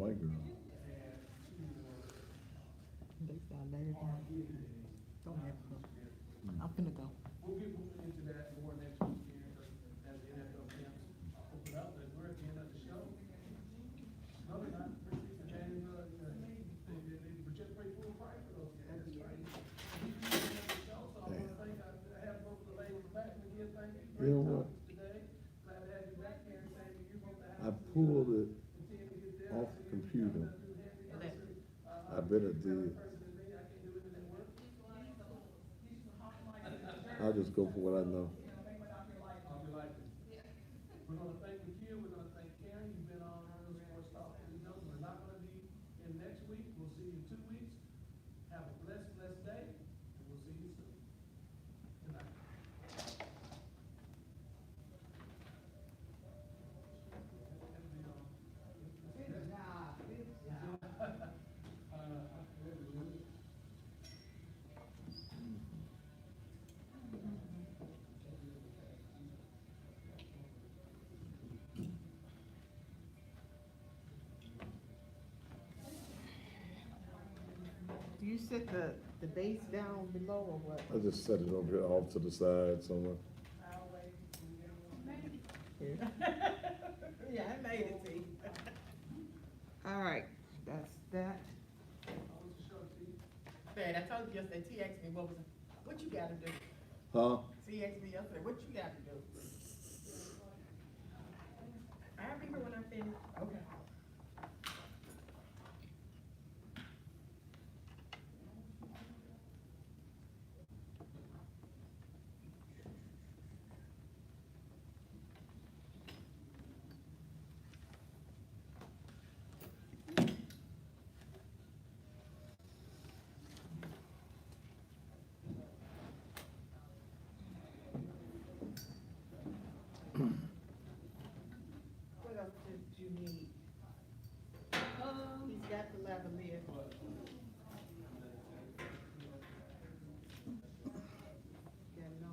white girl. They start later on. Don't have to. I'm finna go. We'll get into that more next week here, as the NFL camps open up, as we're at the end of the show. No, they're not, the game, they just paid full price for those, that is crazy. So I wanna thank, I have both the ladies back, and again, thank you. You know what? Today, glad to have you back here, and thank you, you're both the I house. pulled it Continue to get there. off the computer. I bet it did. I'll just go for what I know. We're gonna thank McHugh, we're gonna thank Karen, you've been on our sports talk, you know, we're not gonna be in next week, we'll see you in 2 weeks. Have a blessed day, and we'll see you soon. Good night. Do you set the base down below or what? I just set it over here off to the side somewhere. Here. Yeah, I made it, see. All right, that's that. Man, I told you yesterday, T asked me, what you gotta do? Huh? T asked me yesterday, what you gotta do? I'll be here when I finish. Okay. What else did you need? He's got the lavalier. Yeah, no.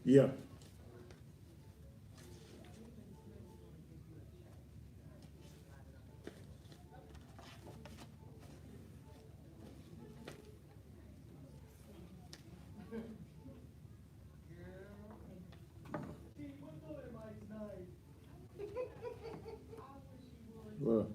Yeah. Well.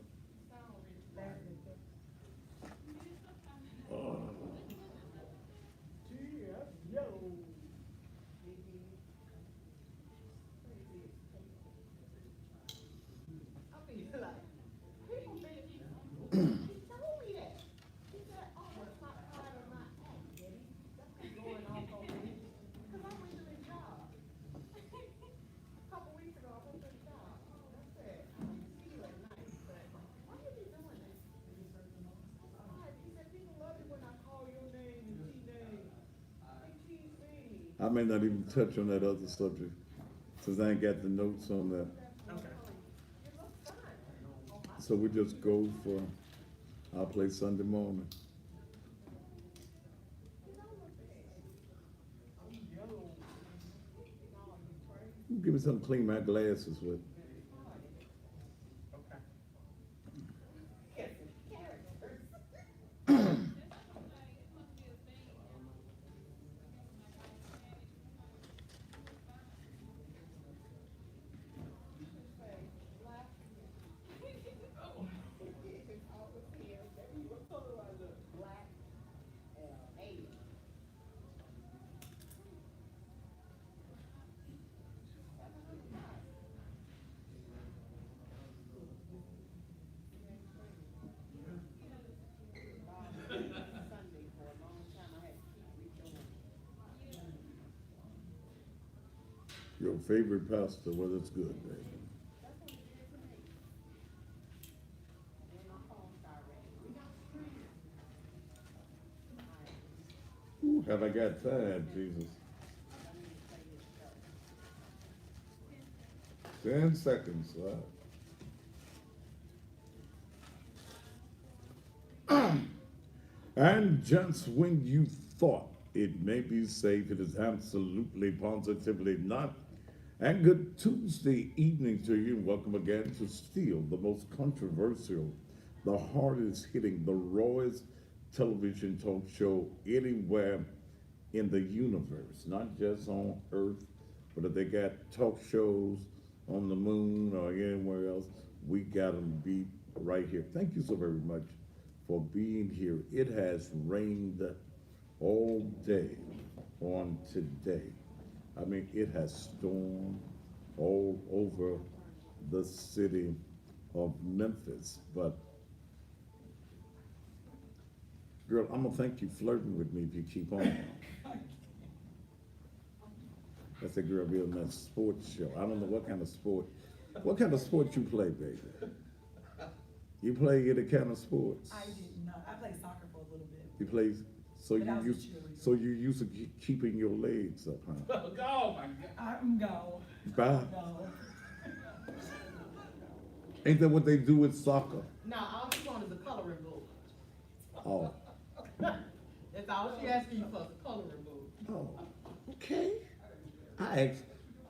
I may not even touch on that other subject, since I ain't got the notes on that. Okay. So we just go for, I'll play Sunday morning. Give me something to clean my glasses with. Your favorite pastor, well, that's good, baby. Ooh, have I got time, Jesus? 10 seconds left. And just when you thought it may be safe, it is absolutely, positively not. And good Tuesday evening to you. Welcome again to still the most controversial, the hardest hitting, the rawest television talk show anywhere in the universe, not just on Earth, but if they got talk shows on the moon or anywhere else, we got them beat right here. Thank you so very much for being here. It has rained all day on today. I mean, it has stormed all over the city of Memphis. But, girl, I'm gonna think you flirting with me if you keep on. That's a girl be on that sports show. I don't know what kind of sport. What kind of sport you play, baby? You play any kind of sports? I did not. I played soccer for a little bit. You play, so But I you was a used, cheerleader. so you used to keeping your legs up, huh? Oh, my God. I'm gone. Bye. No. Ain't that what they do with soccer? No, all she's on is a coloring book. Oh, That's all she asking you for, is a coloring book. oh, okay. I asked,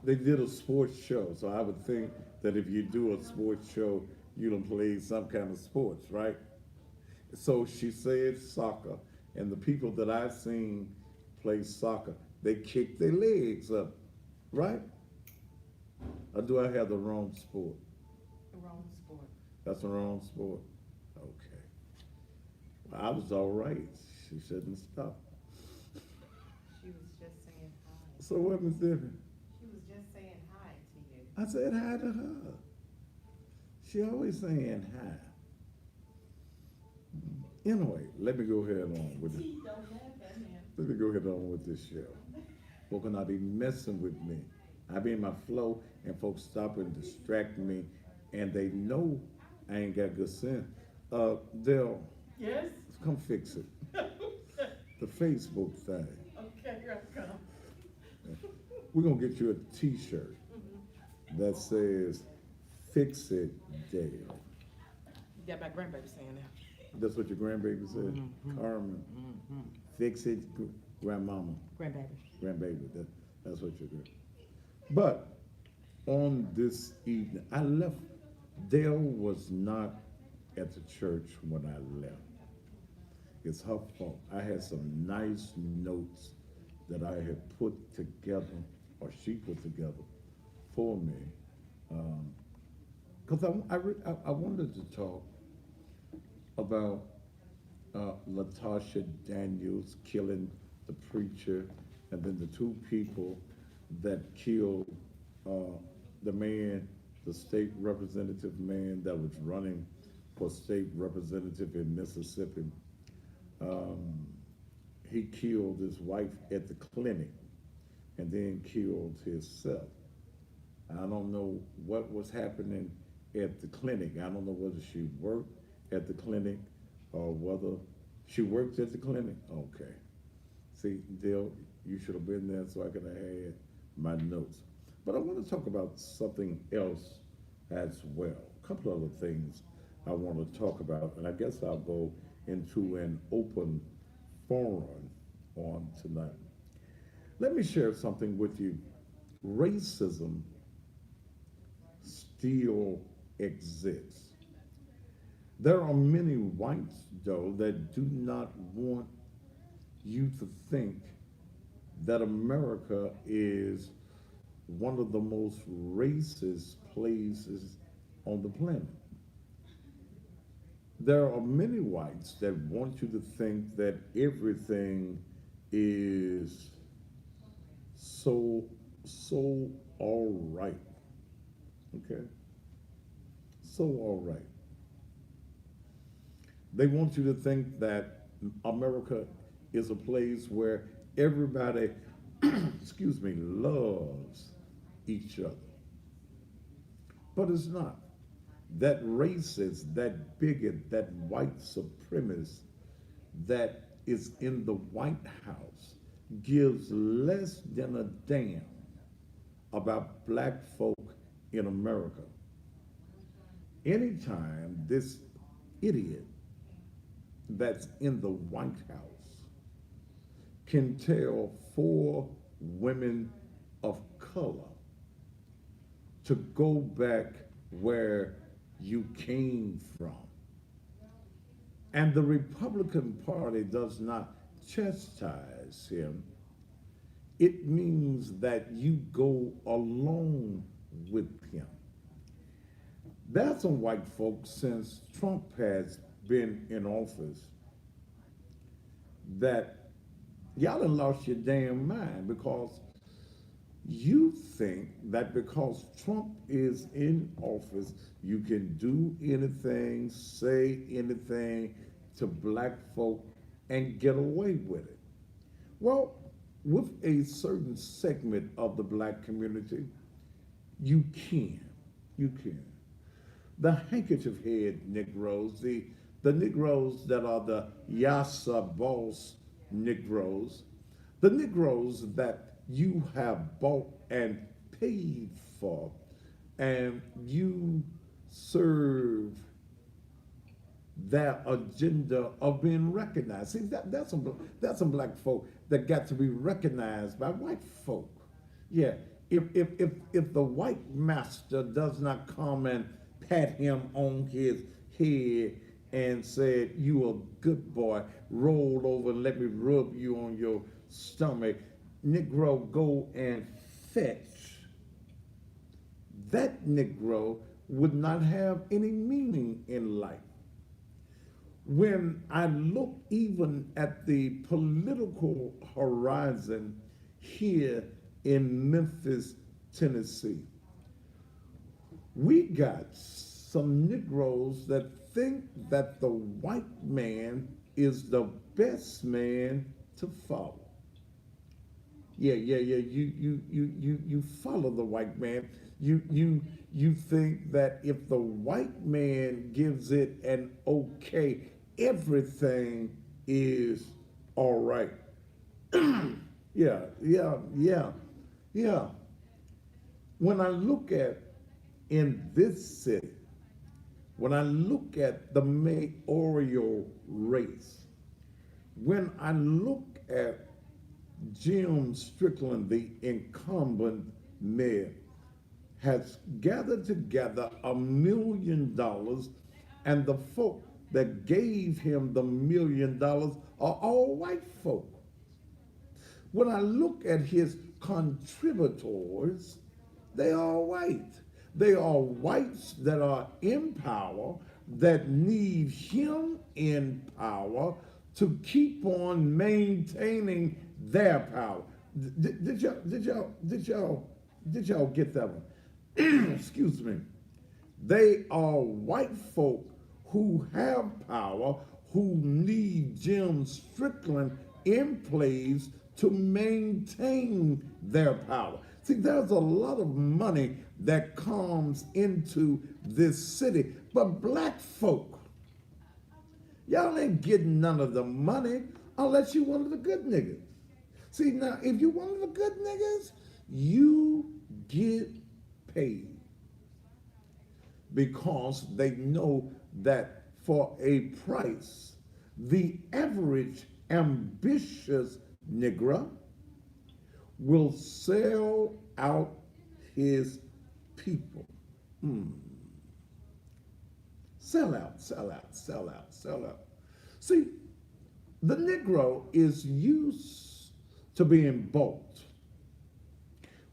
they did a sports show, so I would think that if you do a sports show, you done play some kind of sports, right? So she said soccer, and the people that I've seen play soccer, they kick their legs up, right? Or do I have the wrong sport? The wrong sport. That's the wrong sport? Okay. Well, I was all right. She shouldn't stop. She was just saying hi. So what was different? She was just saying hi to you. I said hi to her. She always saying hi. Anyway, let me go ahead on with it. Don't laugh at him. Let me go ahead on with this show. Folks not be messing with me. I be in my flow and folks stop and distract me, and they know I ain't got good sense. Dale, Yes? come fix it. The Facebook thing. Okay, here I come. We're gonna get you a T-shirt that says "Fix It, Dale." You got my grandbaby saying that. That's what your grandbaby said, Carmen. Fix it, grandmama, Grandbaby. grandbaby. That's what you're doing. But on this evening, I left. Dale was not at the church when I left. It's her fault. I had some nice notes that I had put together, or she put together for me, because I wanted to talk about Latasha Daniels killing the preacher, and then the two people that killed the man, the state representative man that was running for state representative in Mississippi. He killed his wife at the clinic and then killed himself. I don't know what was happening at the clinic. I don't know whether she worked at the clinic or whether she worked at the clinic. Okay. See, Dale, you should have been there so I could have had my notes. But I want to talk about something else as well. A couple other things I want to talk about, and I guess I'll go into an open forum on tonight. Let me share something with you. Racism still exists. There are many whites, though, that do not want you to think that America is one of the most racist places on the planet. There are many whites that want you to think that everything is so all right. Okay? So all right. They want you to think that America is a place where everybody, excuse me, loves each other. But it's not. That racist, that bigot, that white supremacist that is in the White House gives less than a damn about black folk in America. Anytime this idiot that's in the White House can tell four women of color to go back where you came from, and the Republican Party does not chastise him, it means that you go along with him. There's some white folks since Trump has been in office that y'all done lost your damn mind because you think that because Trump is in office, you can do anything, say anything to black folk and get away with it. Well, with a certain segment of the black community, you can. You can. The handkerchief head Negroes, the Negroes that are the Yassa boss Negroes, the Negroes that you have bought and paid for, and you serve their agenda of being recognized. See, that's some black folk that got to be recognized by white folk. Yeah, if the white master does not come and pat him on his head and said, "You a good boy, roll over and let me rub you on your stomach," Negro go and fetch, that Negro would not have any meaning in life. When I look even at the political horizon here in Memphis, Tennessee, we got some Negroes that think that the white man is the best man to follow. Yeah. You follow the white man. You think that if the white man gives it an okay, everything is all right. Yeah. When I look at in this city, when I look at the mayoral race, when I look at Jim Strickland, the incumbent mayor, has gathered together $1 million, and the folk that gave him the $1 million are all white folk. When I look at his contributors, they are white. They are whites that are in power, that need him in power to keep on maintaining their power. Did y'all get that one? Excuse me. They are white folk who have power, who need Jim Strickland in place to maintain their power. See, there's a lot of money that comes into this city, but black folk, y'all ain't getting none of the money unless you one of the good niggas. See, now, if you one of the good niggas, you get paid because they know that for a price, the average ambitious Negro will sell out his people. Sell out. See, the Negro is used to being bought.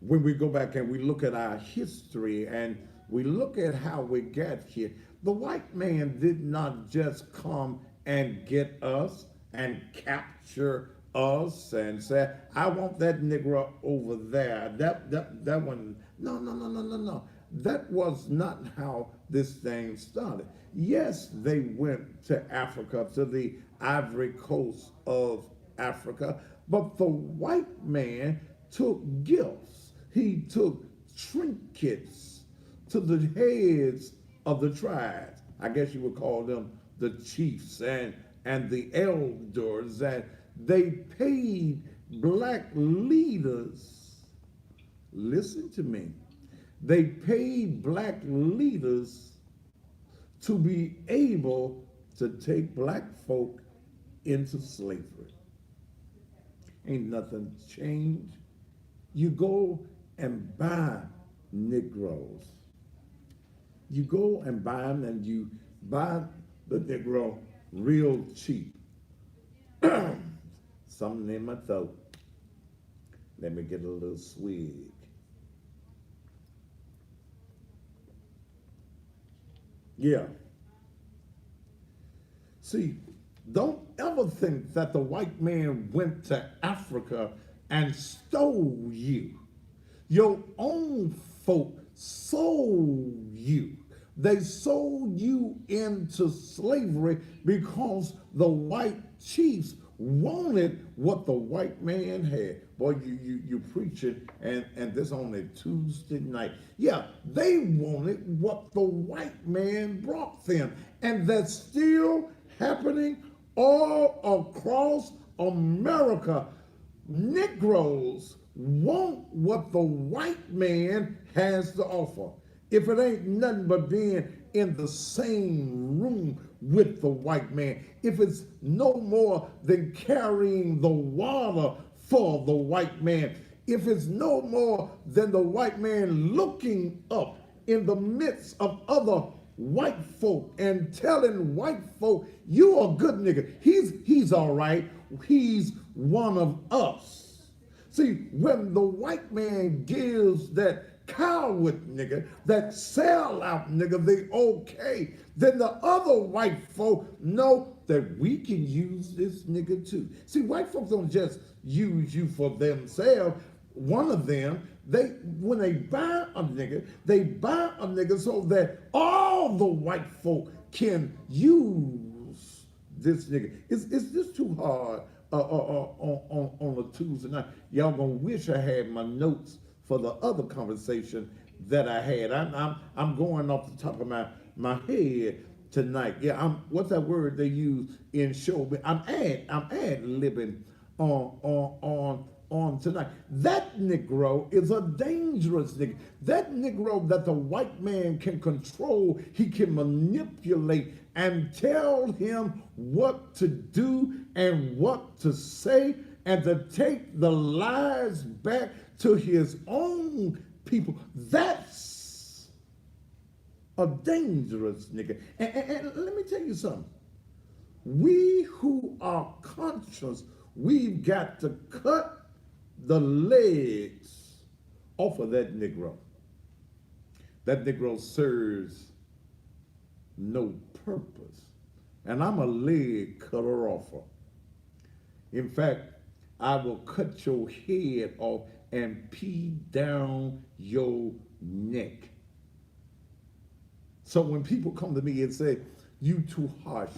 When we go back and we look at our history and we look at how we got here, the white man did not just come and get us and capture us and say, "I want that Negro over there." That one. No. That was not how this thing started. Yes, they went to Africa, to the Ivory Coast of Africa, but the white man took gifts. He took trinkets to the heads of the tribes. I guess you would call them the chiefs and the elders, and they paid black leaders. Listen to me. They paid black leaders to be able to take black folk into slavery. Ain't nothing changed. You go and buy Negroes. You go and buy them, and you buy the Negro real cheap. Something in my throat. Let me get a little swig. Yeah. See, don't ever think that the white man went to Africa and stole you. Your own folk sold you. They sold you into slavery because the white chiefs wanted what the white man had. Boy, you preaching, and this on a Tuesday night. Yeah, they wanted what the white man brought them. And that's still happening all across America. Negroes want what the white man has to offer. If it ain't nothing but being in the same room with the white man, if it's no more than carrying the water for the white man, if it's no more than the white man looking up in the midst of other white folk and telling white folk, you a good nigga. He's all right. He's one of us. See, when the white man gives that coward nigga, that sellout nigga, the okay, then the other white folk know that we can use this nigga too. See, white folks don't just use you for themselves. One of them, when they buy a nigga, they buy a nigga so that all the white folk can use this nigga. It's just too hard on a Tuesday night. Y'all gonna wish I had my notes for the other conversation that I had. I'm going off the top of my head tonight. Yeah, what's that word they use in show? I'm ad-libbing on tonight. That Negro is a dangerous nigga. That Negro that the white man can control, he can manipulate and tell him what to do and what to say, and to take the lies back to his own people. That's a dangerous nigga. And let me tell you something. We who are conscious, we've got to cut the legs off of that Negro. That Negro serves no purpose. And I'm a leg cutter offer. In fact, I will cut your head off and pee down your neck. So when people come to me and say, you too harsh,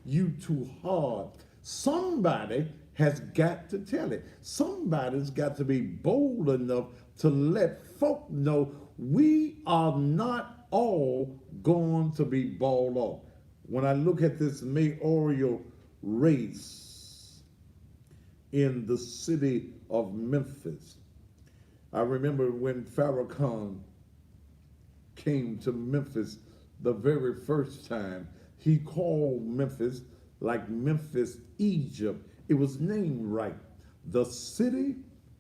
you too hard, somebody has got to tell it. Somebody's got to be bold enough to let folk know we are not all going to be balled off. When I look at this mayoral race in the city of Memphis, I remember when Farrakhan came to Memphis the very first time, he called Memphis like Memphis, Egypt. It was named right. The city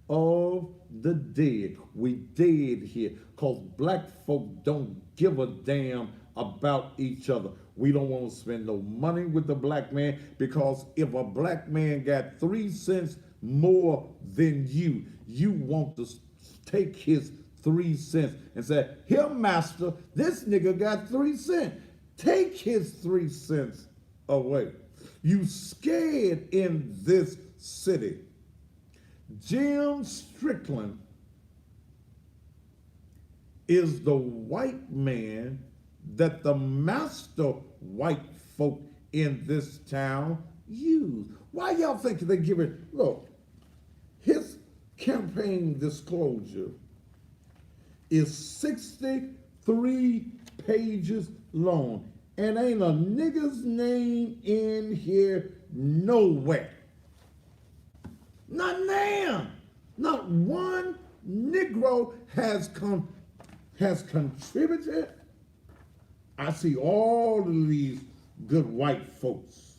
of the dead. We dead here because black folk don't give a damn about each other. We don't want to spend no money with the black man, because if a black man got 3 cents more than you want to take his 3 cents and say, here, master, this nigga got 3 cents. Take his 3 cents away. You scared in this city. Jim Strickland is the white man that the master white folk in this town use. Why y'all think they give it? Look, his campaign disclosure is 63 pages long, and ain't a nigga's name in here nowhere. Not now. Not one Negro has contributed. I see all of these good white folks.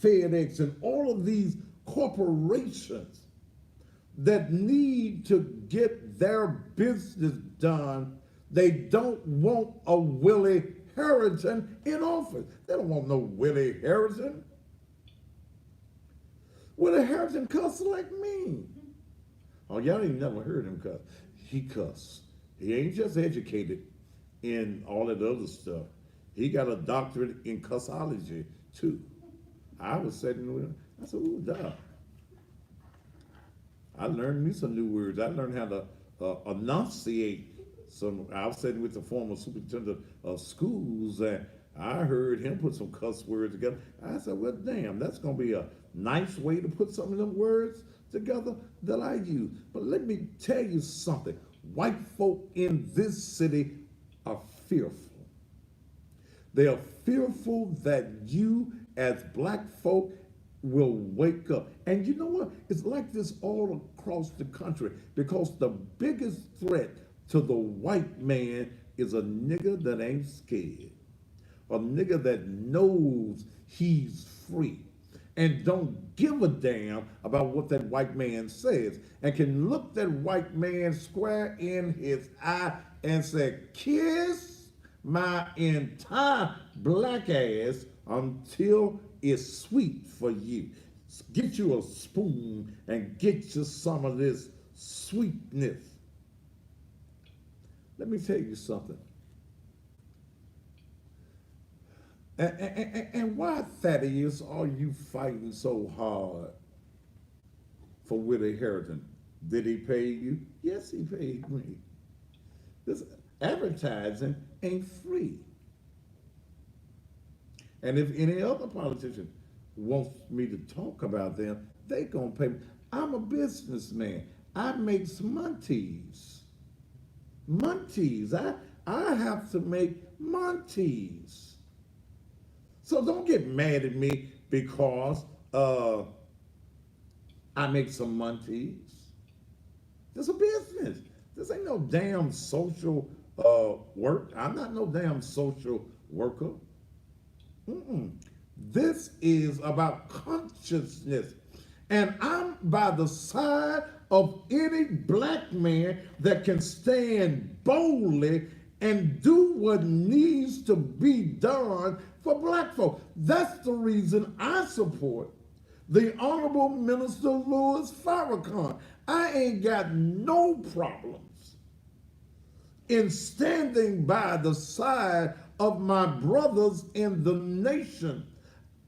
FedEx and all of these corporations that need to get their business done. They don't want a Willie Harrington in office. They don't want no Willie Harrington. Willie Harrington cuss like me. Oh, y'all ain't never heard him cuss. He cuss. He ain't just educated in all that other stuff. He got a doctorate in cussology too. I was sitting with him. I said, ooh, dog. I learned me some new words. I learned how to enunciate some. I was sitting with the former superintendent of schools, and I heard him put some cuss words together. I said, well, damn, that's going to be a nice way to put some of them words together that I use. But let me tell you something. White folk in this city are fearful. They are fearful that you, as black folk, will wake up. And you know what? It's like this all across the country, because the biggest threat to the white man is a nigga that ain't scared. A nigga that knows he's free and don't give a damn about what that white man says, and can look that white man square in his eye and say, kiss my entire black ass until it's sweet for you. Get you a spoon and get you some of this sweetness. Let me tell you something. And why, Thaddeus, are you fighting so hard for Willie Harrington? Did he pay you? Yes, he paid me. This advertising ain't free. And if any other politician wants me to talk about them, they gonna pay me. I'm a businessman. I make Monties. Monties. I have to make Monties. So don't get mad at me because I make some Monties. This is a business. This ain't no damn social work. I'm not no damn social worker. This is about consciousness. And I'm by the side of any black man that can stand boldly and do what needs to be done for black folk. That's the reason I support the Honorable Minister Louis Farrakhan. I ain't got no problems in standing by the side of my brothers in the nation.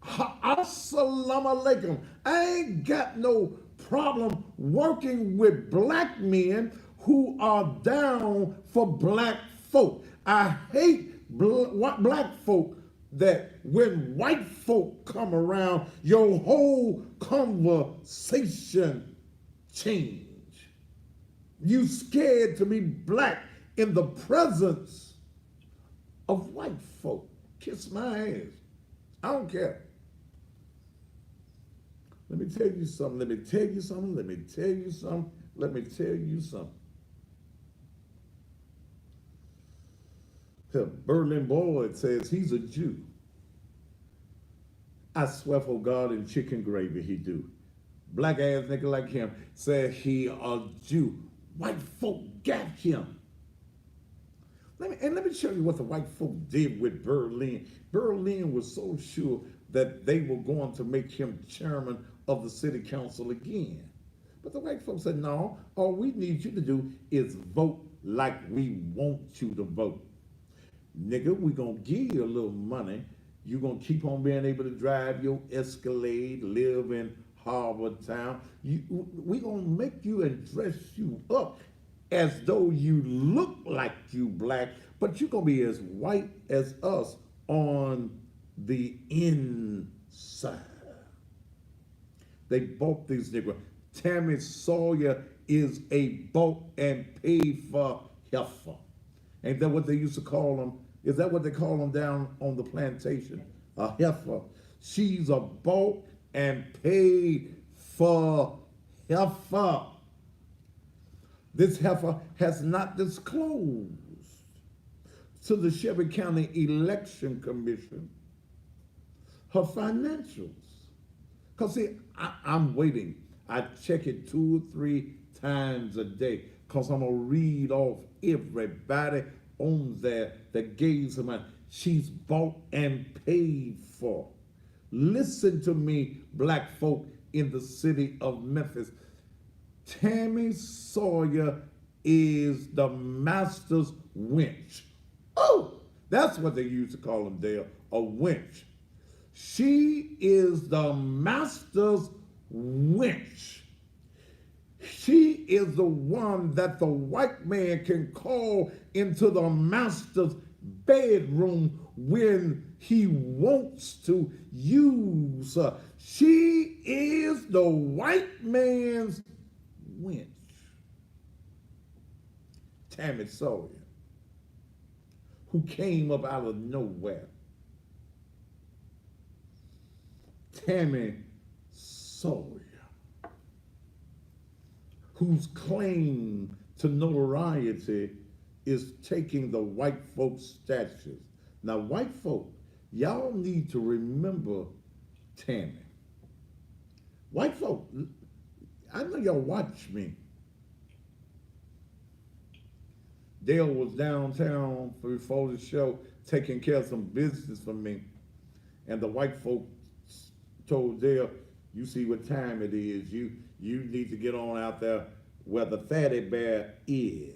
Assalamu alaikum. I ain't got no problem working with black men who are down for black folk. I hate black folk that when white folk come around, your whole conversation change. You scared to be black in the presence of white folk. Kiss my ass. I don't care. Let me tell you something. Let me tell you something. Let me tell you something. Let me tell you something. Berlin Boyd says he's a Jew. I swear for God in chicken gravy he do. Black ass nigga like him said he a Jew. White folk got him. Let me show you what the white folk did with Berlin. Berlin was so sure that they were going to make him chairman of the city council again. But the white folks said, no, all we need you to do is vote like we want you to vote. Nigga, we gonna give you a little money. You're gonna keep on being able to drive your Escalade, live in Harvard Town. We gonna make you and dress you up as though you look like you black, but you're gonna be as white as us on the inside. They bought these niggas. Tammy Sawyer is a bought and paid for heifer. Ain't that what they used to call them? Is that what they call them down on the plantation? A heifer. She's a bought and paid for heifer. This heifer has not disclosed to the Shelby County Election Commission her financials. Because, see, I'm waiting. I check it 2 or 3 times a day because I'm going to read off everybody on there that gave some money. She's bought and paid for. Listen to me, black folk in the city of Memphis. Tammy Sawyer is the master's wench. Oh, that's what they used to call him there, a wench. She is the master's wench. She is the one that the white man can call into the master's bedroom when he wants to use her. She is the white man's wench. Tammy Sawyer, who came up out of nowhere. Tammy Sawyer, whose claim to notoriety is taking the white folks' statues. Now, white folk, y'all need to remember Tammy. White folk, I know y'all watch me. Dale was downtown before the show taking care of some business for me. And the white folk told Dale, you see what time it is. You need to get on out there where the fatty bear is.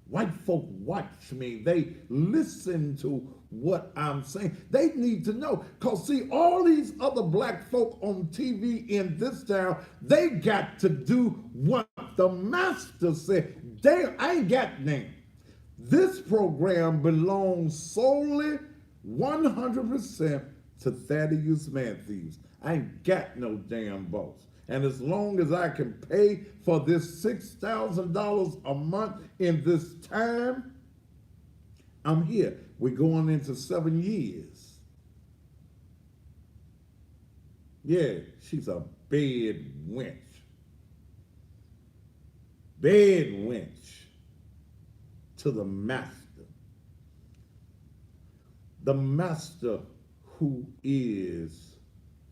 White folk watch me. They listen to what I'm saying. They need to know. Because, see, all these other black folk on TV in this town, they got to do what the master said. I ain't got name. This program belongs solely 100% to Thaddeus Matthews. I ain't got no damn boss. And as long as I can pay for this $6,000 a month in this time, I'm here. We're going into 7 years. Yeah, she's a bed wench. Bed wench to the master. The master who is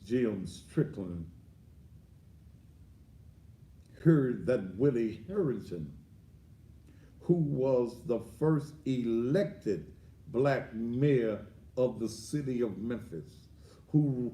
Jim Strickland heard that Willie Harrington, who was the first elected black mayor of the city of Memphis, who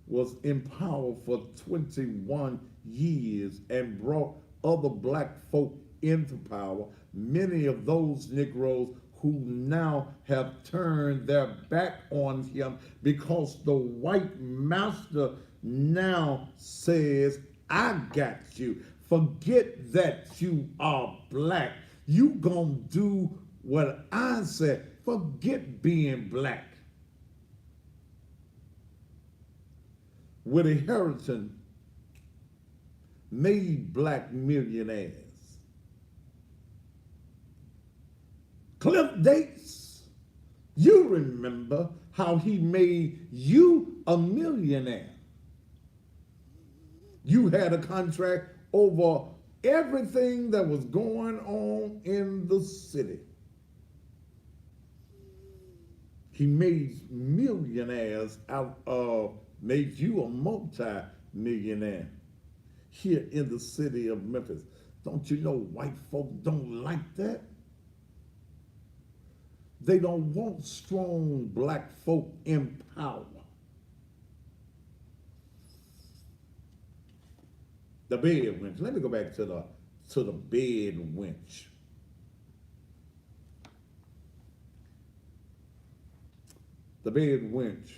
was in power for 21 years and brought other black folk into power, many of those Negroes who now have turned their back on him because the white master now says, I got you. Forget that you are black. You gonna do what I said. Forget being black. Willie Harrington made black millionaires. Cliff Dates, you remember how he made you a millionaire. You had a contract over everything that was going on in the city. He made millionaires out of, made you a multi-millionaire here in the city of Memphis. Don't you know white folk don't like that? They don't want strong black folk in power. The bed wench. Let me go back to the bed wench. The bed wench.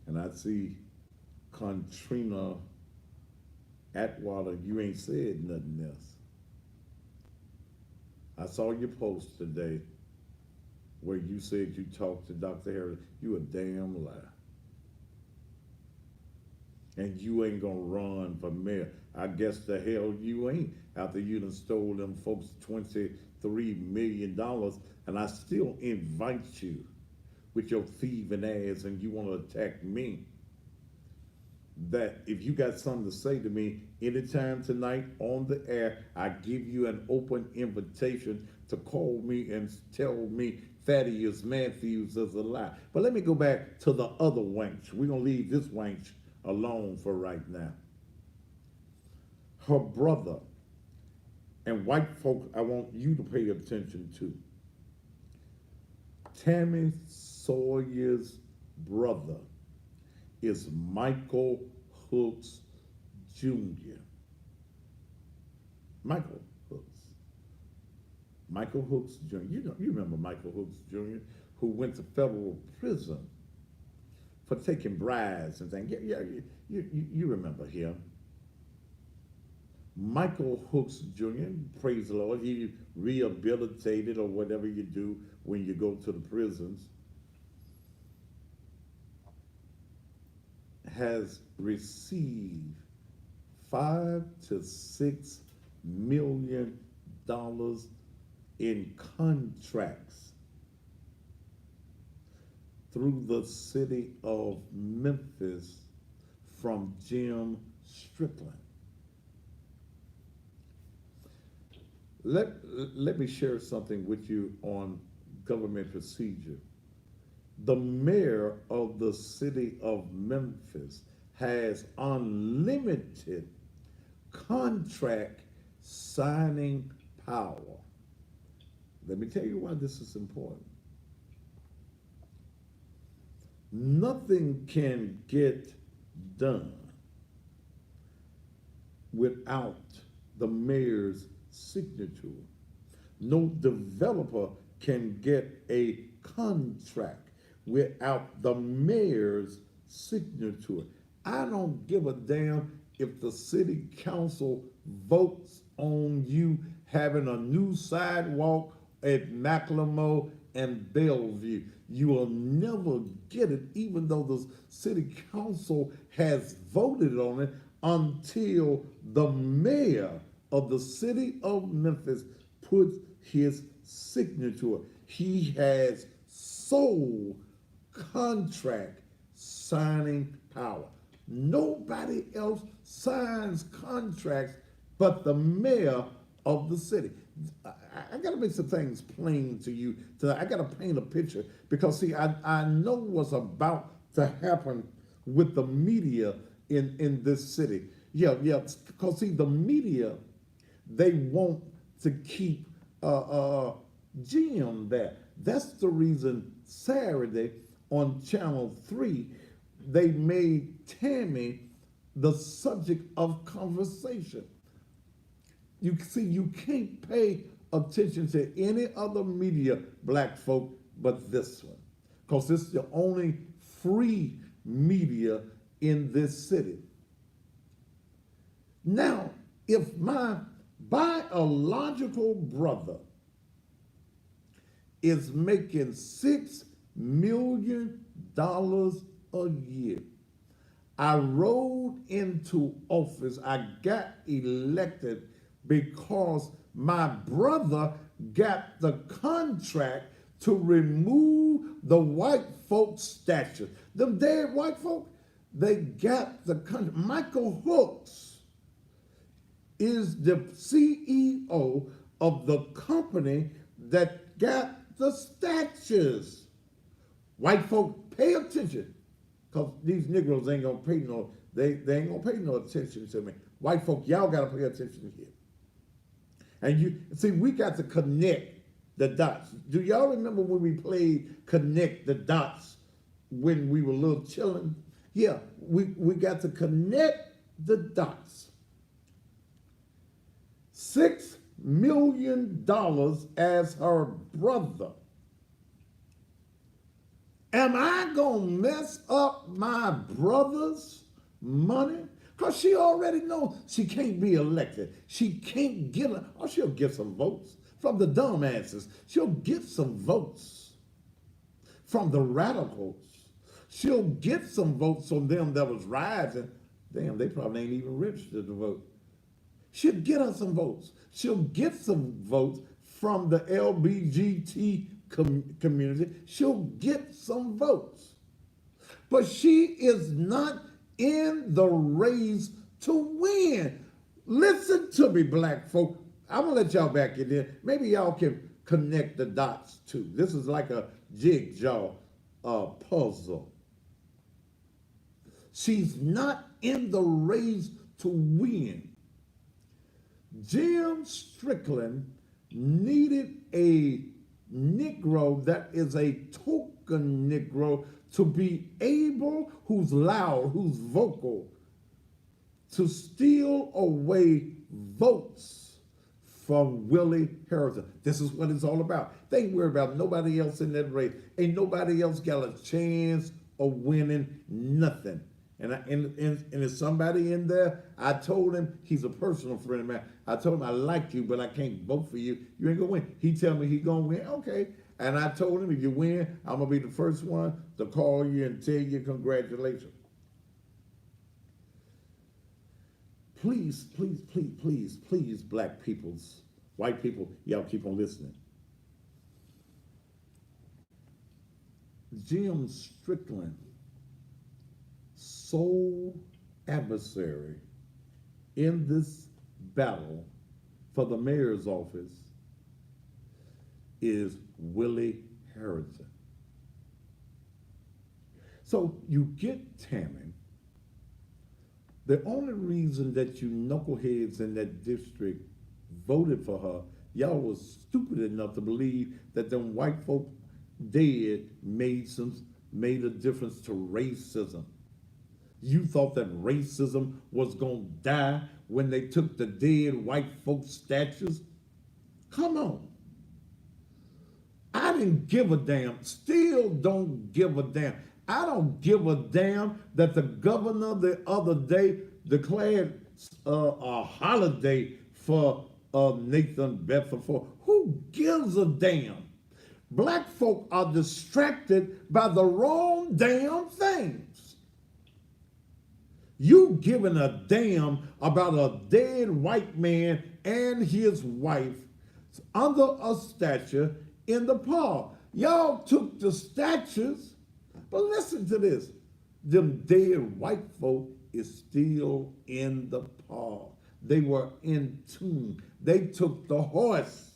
And I see Contrina Atwater, you ain't said nothing else. I saw your post today where you said you talked to Dr. Harris. You a damn liar. and you ain't gonna run for mayor. I guess the hell you ain't after you done stole them folks $23 million, and I still invite you with your thieving ass and you want to attack me. That if you got something to say to me anytime tonight on the air, I give you an open invitation to call me and tell me Thaddeus Matthews is a lie. But let me go back to the other wench. We're going to leave this wench alone for right now. Her brother, and white folk, I want you to pay attention to. Tammy Sawyer's brother is Michael Hooks Jr. Michael Hooks. Michael Hooks Jr. You remember Michael Hooks Jr., who went to federal prison for taking bribes and things. Yeah, you remember him. Michael Hooks Jr., praise the Lord, he rehabilitated or whatever you do when you go to the prisons, has received $5 to $6 million in contracts through the city of Memphis from Jim Strickland. Let me share something with you on government procedure. The mayor of the city of Memphis has unlimited contract signing power. Let me tell you why this is important. Nothing can get done without the mayor's signature. No developer can get a contract without the mayor's signature. I don't give a damn if the city council votes on you having a new sidewalk at McLemore and Bellevue. You will never get it, even though the city council has voted on it, until the mayor of the city of Memphis puts his signature. He has sole contract signing power. Nobody else signs contracts but the mayor of the city. I got to make some things plain to you tonight. I got to paint a picture because, see, I know what's about to happen with the media in this city. Yeah, because, see, the media, they want to keep Jim there. That's the reason Saturday on Channel 3, they made Tammy the subject of conversation. You see, you can't pay attention to any other media, black folk, but this one. Because it's the only free media in this city. Now, if my biological brother is making $6 million a year, I rode into office, I got elected because my brother got the contract to remove the white folks' statues. Them dead white folk, they got the contract. Michael Hooks is the CEO of the company that got the statues. White folk, pay attention, because these Negroes ain't gonna pay no, they ain't gonna pay no attention to me. White folk, y'all gotta pay attention here. And you see, we got to connect the dots. Do y'all remember when we played Connect the Dots when we were little children? Yeah, we got to connect the dots. $6 million as her brother. Am I gonna mess up my brother's money? Because she already knows she can't be elected. She can't get a, or she'll get some votes from the dumbasses. She'll get some votes from the radicals. She'll get some votes from them that was rising, Damn, they probably ain't even registered to vote. She'll get us some votes. She'll get some votes from the LBGT community. She'll get some votes. But she is not in the race to win. Listen to me, black folk. I'm going to let y'all back in there. Maybe y'all can connect the dots too. This is like a jigsaw puzzle. She's not in the race to win. Jim Strickland needed a Negro that is a token Negro to be able, who's loud, who's vocal, to steal away votes from Willie Harrison. This is what it's all about. They ain't worried about nobody else in that race. Ain't nobody else got a chance of winning nothing. And there's somebody in there, I told him, he's a personal friend of mine. I told him, I like you, but I can't vote for you. You ain't gonna win. He tell me he gonna win. Okay. And I told him, if you win, I'm gonna be the first one to call you and tell you congratulations. Please, please, please, please, please, black peoples, white people, y'all keep on listening. Jim Strickland, sole adversary in this battle for the mayor's office is Willie Harrison. So you get Tammy. The only reason that you knuckleheads in that district voted for her, y'all was stupid enough to believe that them white folk dead made a difference to racism. You thought that racism was gonna die when they took the dead white folk statues? Come on. I didn't give a damn, still don't give a damn. I don't give a damn that the governor the other day declared a holiday for Nathan Bedford. Who gives a damn? Black folk are distracted by the wrong damn things. You giving a damn about a dead white man and his wife under a statue in the park. Y'all took the statues, but listen to this. Them dead white folk is still in the park. They were in tune. They took the horse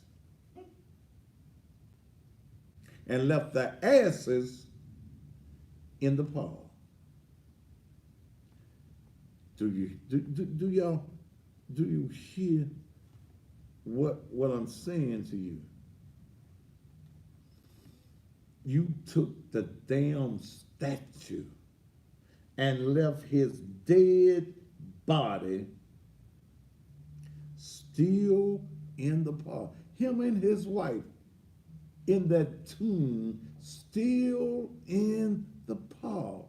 and left the asses in the park. Do you hear what I'm saying to you? You took the damn statue and left his dead body still in the park. Him and his wife in that tomb, still in the park.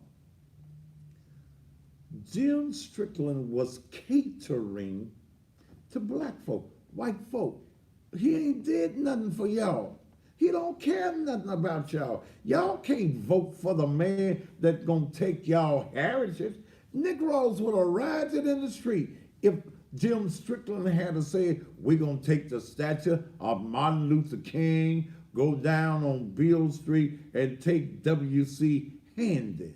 Jim Strickland was catering to black folk, white folk. He ain't did nothing for y'all. He don't care nothing about y'all. Y'all can't vote for the man that's gonna take y'all heritage. Negroes would have rioted in the street if Jim Strickland had to say, we're gonna take the statue of Martin Luther King, go down on Beale Street and take W.C. Handy.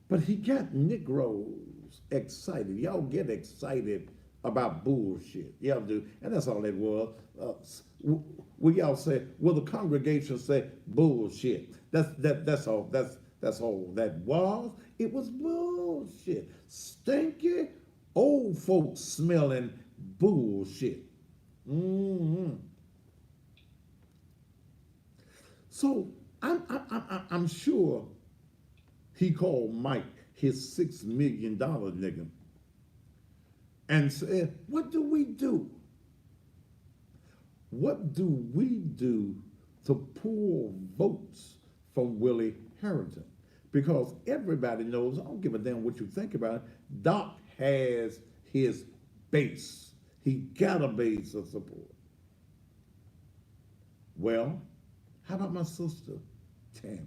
But he got Negroes excited. Y'all get excited about bullshit. Y'all do. And that's all it was. We all say, well, the congregation said bullshit. That's all that was. It was bullshit. Stinky old folks smelling bullshit. So I'm sure he called Mike his $6 million nigga and said, what do we do? What do we do to pull votes from Willie Harrison? Because everybody knows, I don't give a damn what you think about it, Doc has his base. He got a base of support. Well, how about my sister, Tammy?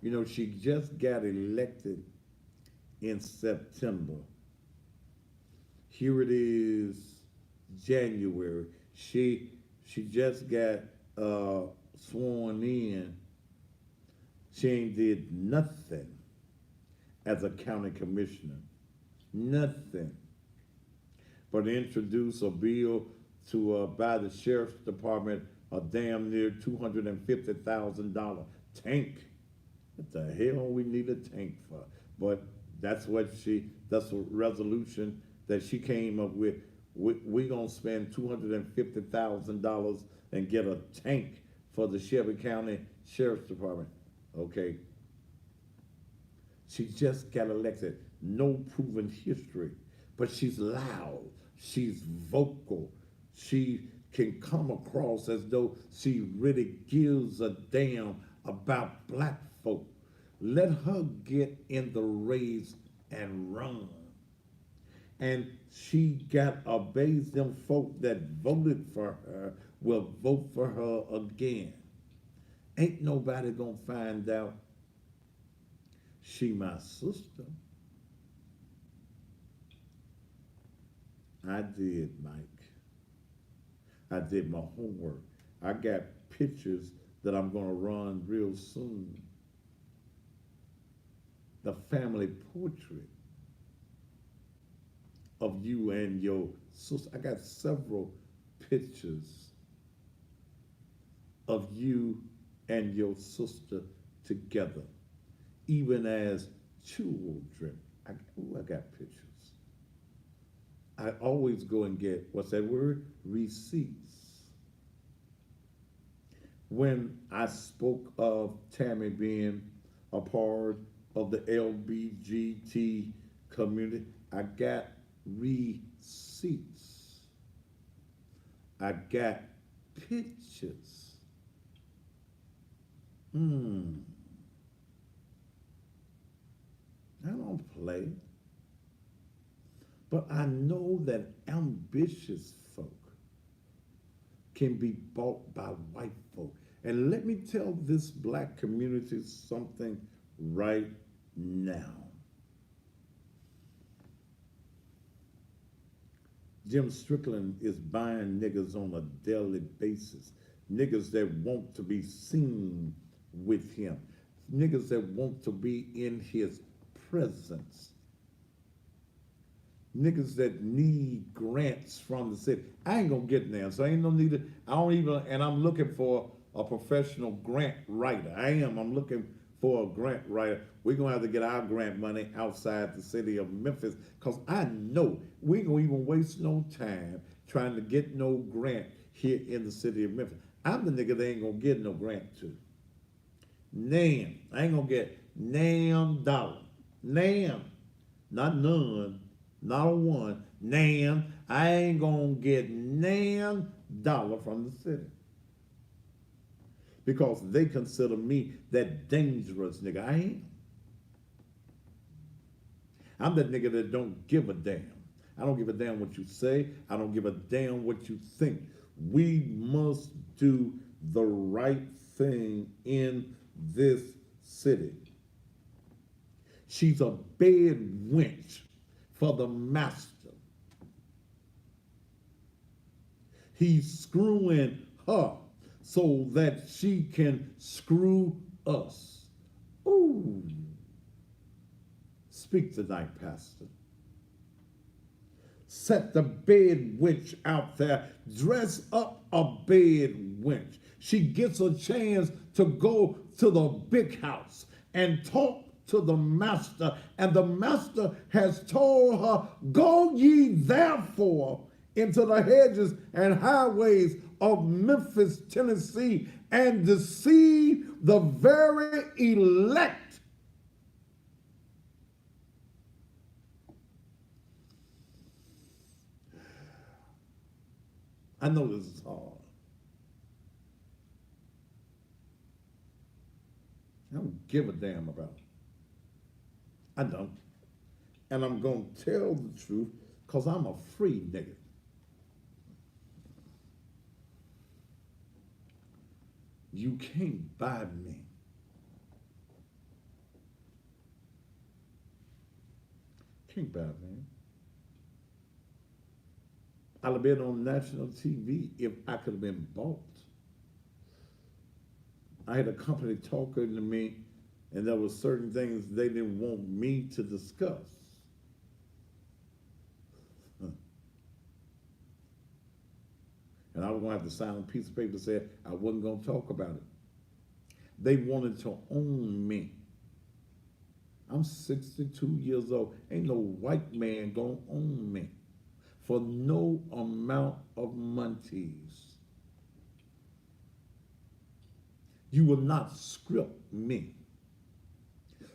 You know, she just got elected in September. Here it is, January. She she just got sworn in. She ain't did nothing as a county commissioner. Nothing but introduce a bill to buy the sheriff's department a damn near $250,000 tank. What the hell we need a tank for? But that's a resolution that she came up with. We gonna spend $250,000 and get a tank for the Shelby County Sheriff's Department. Okay. She just got elected. No proven history. But she's loud. She's vocal. She can come across as though she really gives a damn about black folk. Let her get in the race and run. And she got a base, them folk that voted for her will vote for her again. Ain't nobody gonna find out she my sister. I did, Mike. I did my homework. I got pictures that I'm gonna run real soon. The family portrait of you and your sister. I got several pictures of you and your sister together, even as children. I got pictures. I always go and get, what's that word? Receipts. When I spoke of Tammy being a part of the LBGT community, I got receipts. I got pictures. I don't play. But I know that ambitious folk can be bought by white folk. And let me tell this black community something right now. Jim Strickland is buying niggas on a daily basis. Niggas that want to be seen with him. Niggas that want to be in his presence. Niggas that need grants from the city. I ain't gonna get there, so ain't no need to, I don't even, and I'm looking for a professional grant writer. I'm looking for a grant writer. We're gonna have to get our grant money outside the city of Memphis, because I know we ain't gonna even waste no time trying to get no grant here in the city of Memphis. I'm the nigga they ain't gonna get no grant to. Nam. I ain't gonna get nam dollar. Nam. Not none. Not a one. Nam. I ain't gonna get nam dollar from the city. Because they consider me that dangerous nigga. I am. I'm that nigga that don't give a damn. I don't give a damn what you say. I don't give a damn what you think. We must do the right thing in this city. She's a bed wench for the master. He's screwing her so that she can screw us. Ooh. Speak tonight, Pastor. Set the bed wench out there. Dress up a bed wench. She gets a chance to go to the big house and talk to the master. And the master has told her, go ye therefore into the hedges and highways of Memphis, Tennessee, and deceive the very elect. I know this is hard. I don't give a damn about it. I don't. And I'm going to tell the truth because I'm a free nigga. You can't buy me. Can't buy that. I'd have been on national TV if I could have been bought. I had a company talking to me, and there were certain things they didn't want me to discuss. Huh. And I was going to have to sign a piece of paper that said I wasn't going to talk about it. They wanted to own me. I'm 62 years old. Ain't no white man gonna own me for no amount of monies. You will not script me.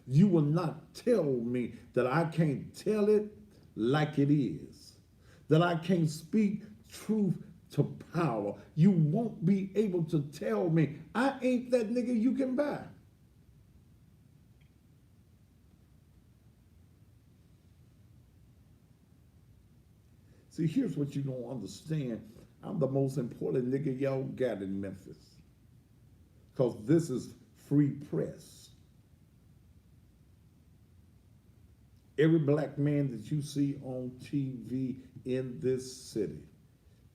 You will not tell me that I can't tell it like it is, that I can't speak truth to power. You won't be able to tell me I ain't that nigga you can buy. See, here's what you don't understand. I'm the most important nigga y'all got in Memphis. Because this is free press. Every black man that you see on TV in this city,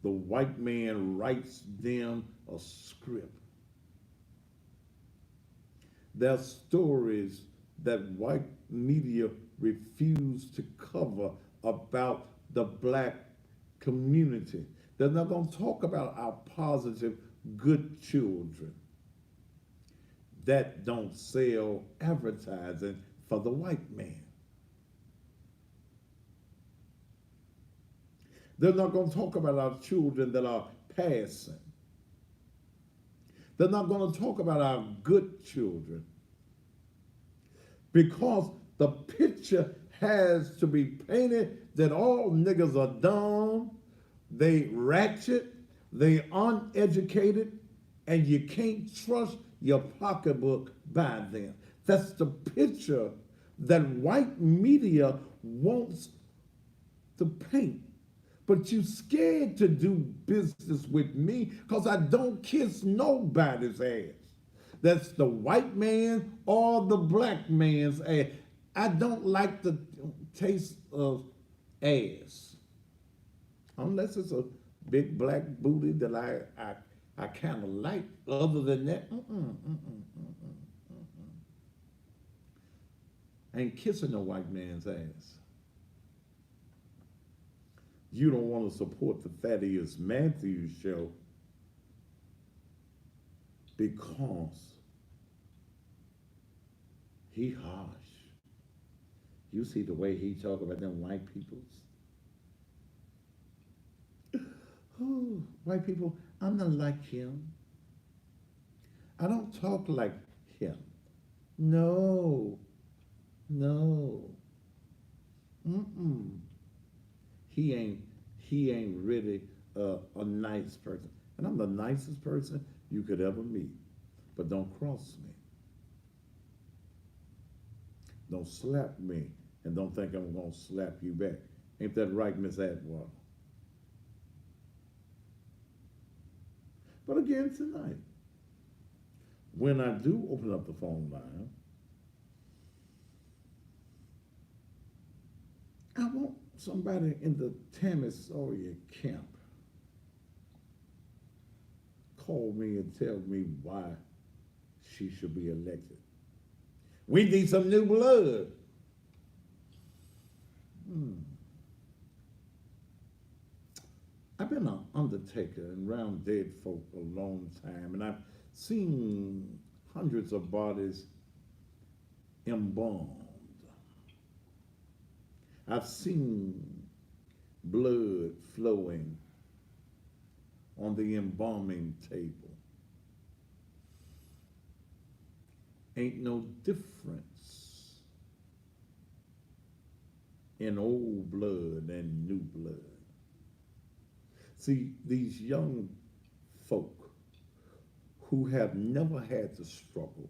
the white man writes them a script. There's stories that white media refuse to cover about the black community. They're not going to talk about our positive, good children that don't sell advertising for the white man. They're not going to talk about our children that are passing. They're not going to talk about our good children because the picture has to be painted that all niggas are dumb, they ratchet, they uneducated, and you can't trust your pocketbook by them. That's the picture that white media wants to paint. But you scared to do business with me because I don't kiss nobody's ass. That's the white man or the black man's ass. I don't like the taste of ass. Unless it's a big black booty that I kind of like. Other than that, I ain't kissing no white man's ass. You don't want to support the Thaddeus Matthews show because he harsh. You see the way he talk about them white peoples? Oh, white people, I'm not like him. I don't talk like him. No. He ain't really a nice person. And I'm the nicest person you could ever meet. But don't cross me. Don't slap me and don't think I'm gonna slap you back. Ain't that right, Miss Atwater? But again tonight, when I do open up the phone line, I want somebody in the Tammy Sawyer camp call me and tell me why she should be elected. We need some new blood. I've been an undertaker and around dead folk a long time, and I've seen hundreds of bodies embalmed. I've seen blood flowing on the embalming table. Ain't no difference in old blood and new blood. See, these young folk who have never had to struggle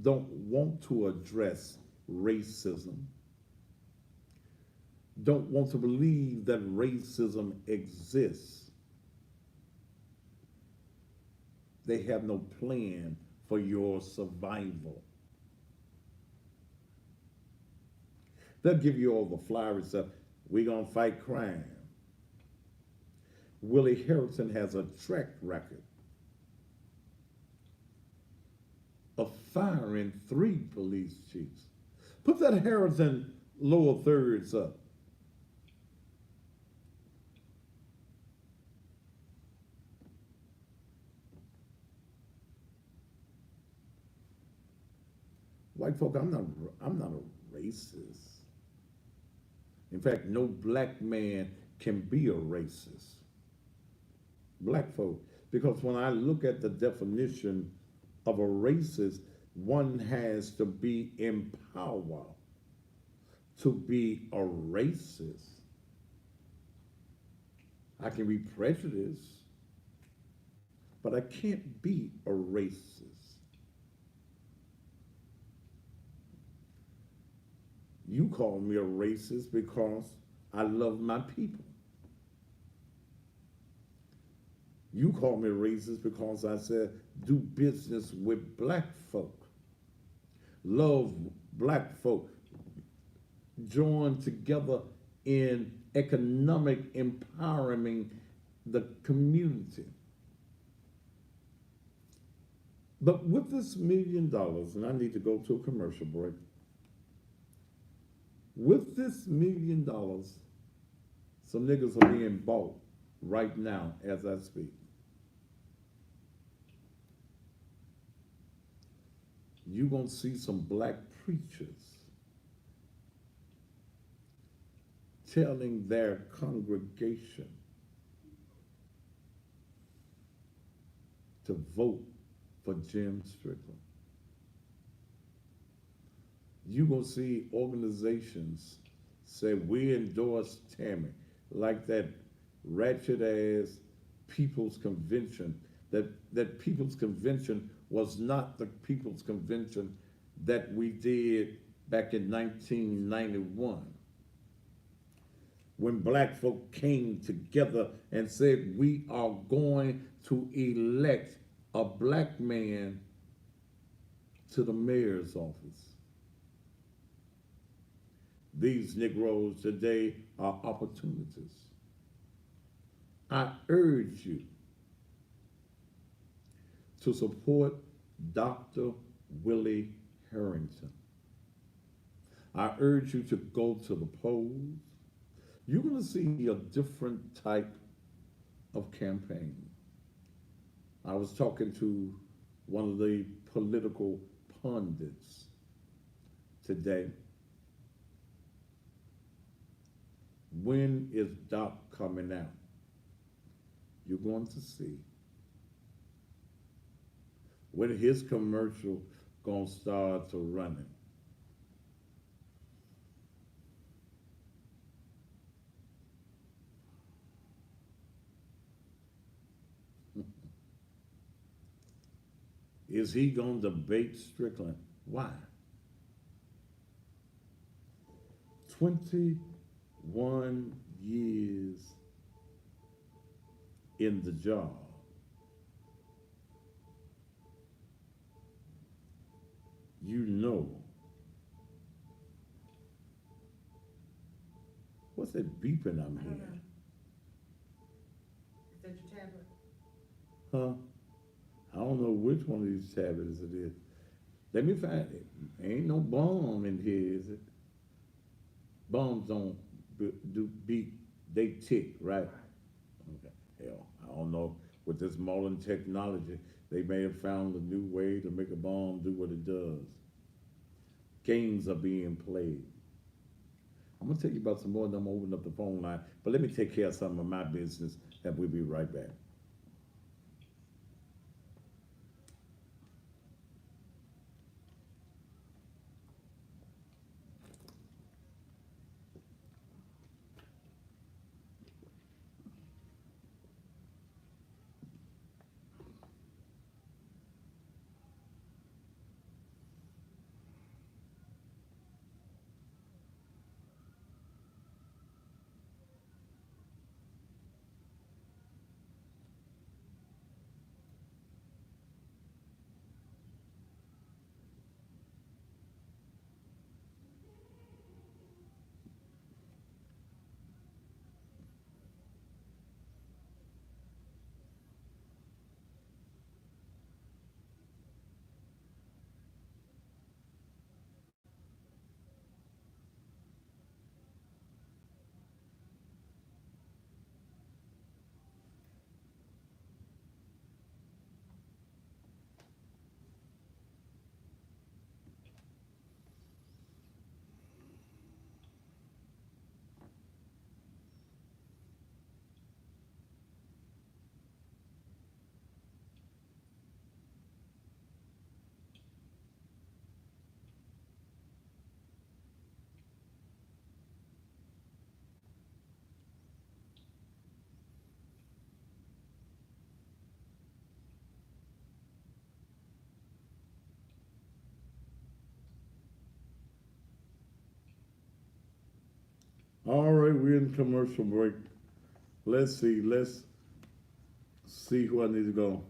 don't want to address racism, don't want to believe that racism exists. They have no plan for your survival. They'll give you all the flowery stuff. We're going to fight crime. Willie Harrison has a track record of firing 3 police chiefs. Put that Harrison lower thirds up. White folk, I'm not a racist. In fact, no black man can be a racist. Black folk, because when I look at the definition of a racist, one has to be in power to be a racist. I can be prejudiced, but I can't be a racist. You call me a racist because I love my people. You call me racist because I said do business with black folk, love black folk, join together in economic empowering the community. But with this $1 million, and I need to go to a commercial break. With this $1 million, some niggas are being bought right now as I speak. You're going to see some black preachers telling their congregation to vote for Jim Strickland. You're going to see organizations say, we endorse Tammy, like that ratchet ass People's Convention. That People's Convention was not the People's Convention that we did back in 1991. When black folk came together and said, we are going to elect a black man to the mayor's office. These Negroes today are opportunists. I urge you to support Dr. Willie Harrington. I urge you to go to the polls. You're going to see a different type of campaign. I was talking to one of the political pundits today. When is Doc coming out? You're going to see. When his commercial gonna start to running. Is he gonna debate Strickland? Why? 21 years in the job. You know. What's that beeping I'm hearing? Is that your tablet? Huh? I don't know which one of these tablets it is. Let me find it. Ain't no bomb in here, is it? Bombs don't do beep, they tick, right? Okay. Hell, I don't know. With this modern technology, they may have found a new way to make a bomb do what it does. Games are being played. I'm gonna tell you about some more, and I'm gonna open up the phone line. But let me take care of some of my business, and we'll be right back. All right, we're in commercial break. Let's see who I need to go.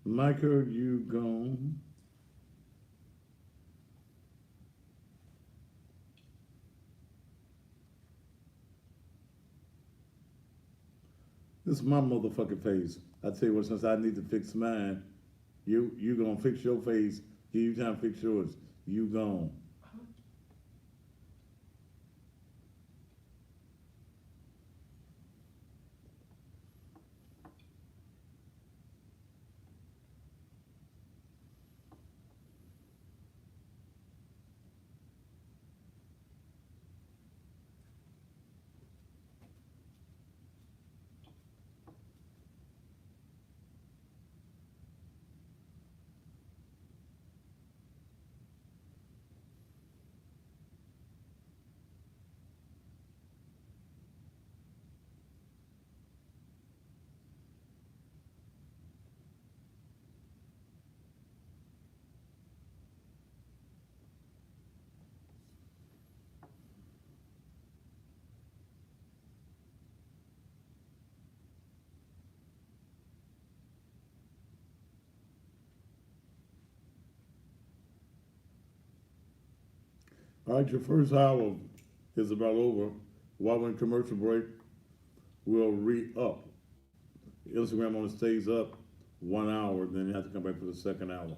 Michael, you gone. This is my motherfucking face. I tell you what, since I need to fix mine, you gonna fix your face. Give you time to fix yours. You gone. All right, your first hour is about over. While we're in commercial break, we'll re-up. Instagram only stays up 1 hour, then you have to come back for the second hour.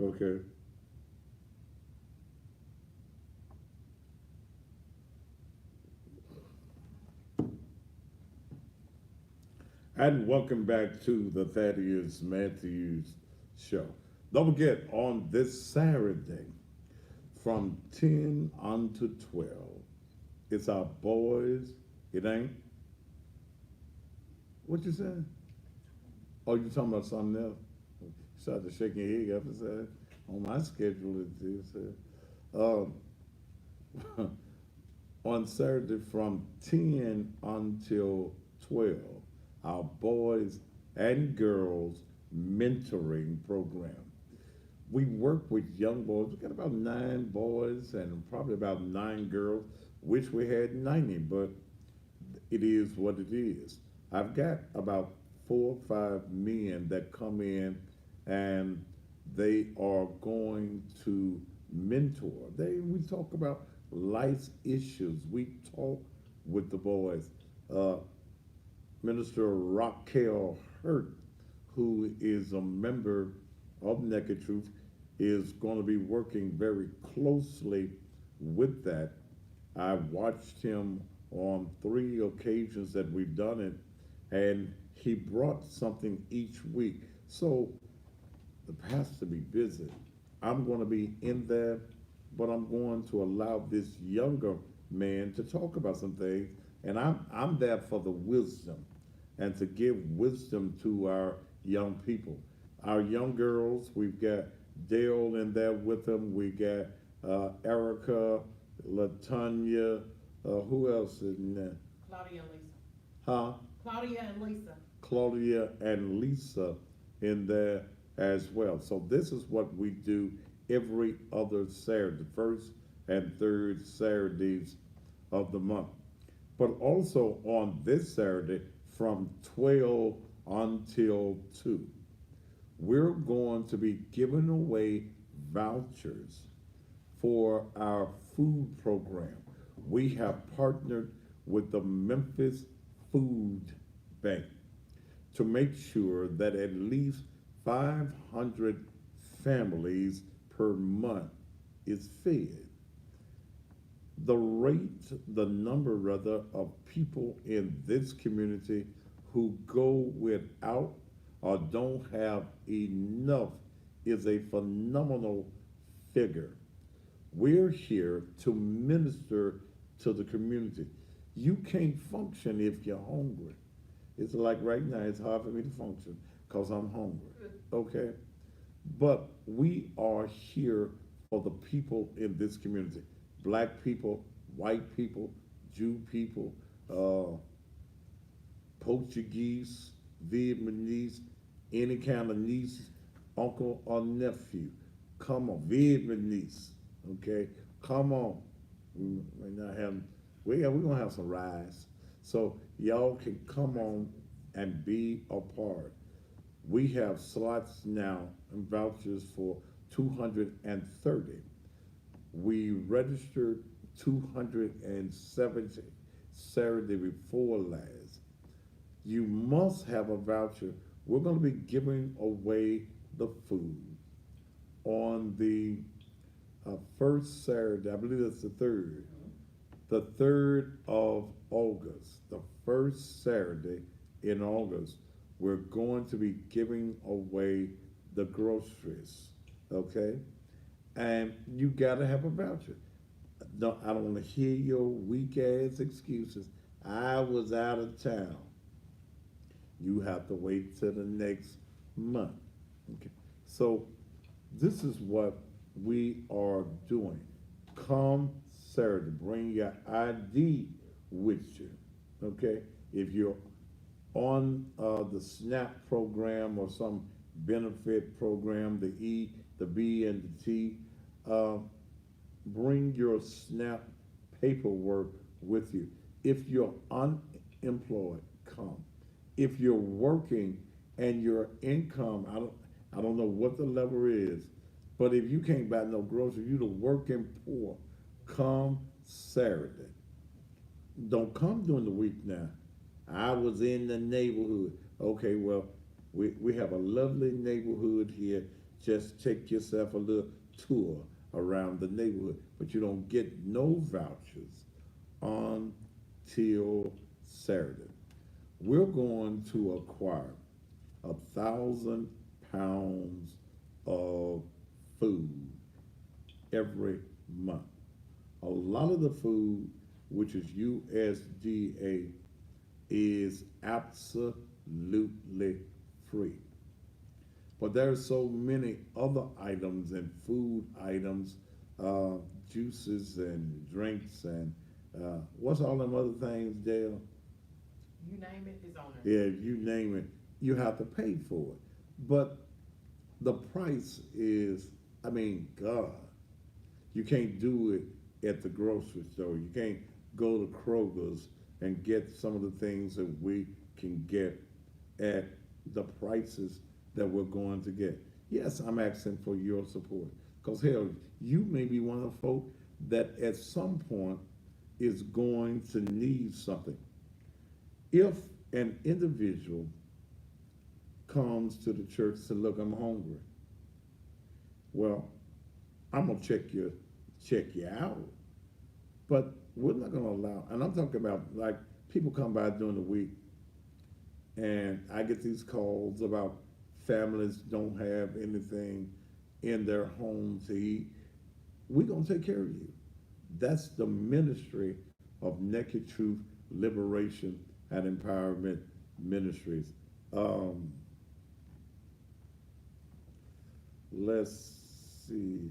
Okay. And welcome back to the Thaddeus Matthews Show. Don't forget, on this Saturday from 10 unto 12, it's our boys. It ain't. What you said? Oh, you talking about something else? You started shaking your head up and said, on my schedule, it is. On Saturday from 10 until 12, our boys and girls mentoring program. We work with young boys. We got about 9 boys and probably about 9 girls. Wish we had 90, but it is what it is. I've got about 4 or 5 men that come in and they are going to mentor. We talk about life's issues. We talk with the boys. Uh, Minister Raquel Hurt, who is a member of Naked Truth, is going to be working very closely with that. I watched him on 3 occasions that we've done it, and he brought something each week. So the pastor be busy. I'm going to be in there, but I'm going to allow this younger man to talk about some things, and I'm there for the wisdom and to give wisdom to our young people. Our young girls, we've got Dale in there with them. We got Erica, Latanya. Who else is in there? Claudia and Lisa. Huh? Claudia and Lisa. Claudia and Lisa in there as well. So this is what we do every other Saturday, first and third Saturdays of the month. But also on this Saturday from 12 until 2, we're going to be giving away vouchers for our food program. We have partnered with the Memphis Food Bank to make sure that at least 500 families per month is fed. The number rather, of people in this community who go without or don't have enough is a phenomenal figure. We're here to minister to the community. You can't function if you're hungry. It's like right now, it's hard for me to function because I'm hungry. Okay? But we are here for the people in this community, black people, white people, Jew people, Portuguese, Vietnamese, any kind of niece, uncle, or nephew. Come on, Vietnamese, okay? Come on. We may not have, we're gonna have some rice. So y'all can come on and be a part. We have slots now and vouchers for 230. We registered 270 Saturday before last. You must have a voucher. We're going to be giving away the food on the first Saturday, I believe that's the 3rd of August, the first Saturday in August. We're going to be giving away the groceries, okay? And you got to have a voucher. No, I don't want to hear your weak ass excuses. I was out of town. You have to wait till the next month. Okay. So this is what we are doing. Come Saturday, bring your ID with you. Okay. If you're on the SNAP program or some benefit program, the E, the B, and the T, uh, bring your SNAP paperwork with you. If you're unemployed, come. If you're working and your income, I don't know what the level is, but if you can't buy no groceries, you're the working poor, come Saturday. Don't come during the week now. I was in the neighborhood. Okay, well, we have a lovely neighborhood here. Just take yourself a little tour around the neighborhood, but you don't get no vouchers until Saturday. we're going to acquire 1,000 pounds of food every month. A lot of the food, which is USDA, is absolutely free. But there are so many other items and food items, uh, juices and drinks and what's all them other things, Dale? You name it, it's on there. Yeah, you name it, you have to pay for it. But the price is, I mean, God, you can't do it at the grocery store. You can't go to Kroger's and get some of the things that we can get at the prices that we're going to get. Yes, I'm asking for your support. Because, hell, you may be one of the folk that at some point is going to need something. If an individual comes to the church and says, look, I'm hungry, well, I'm gonna check you out. But we're not gonna allow, and I'm talking about like people come by during the week and I get these calls about families don't have anything in their home to eat. We're gonna take care of you. That's the ministry of Naked Truth Liberation and Empowerment Ministries. Um, let's see,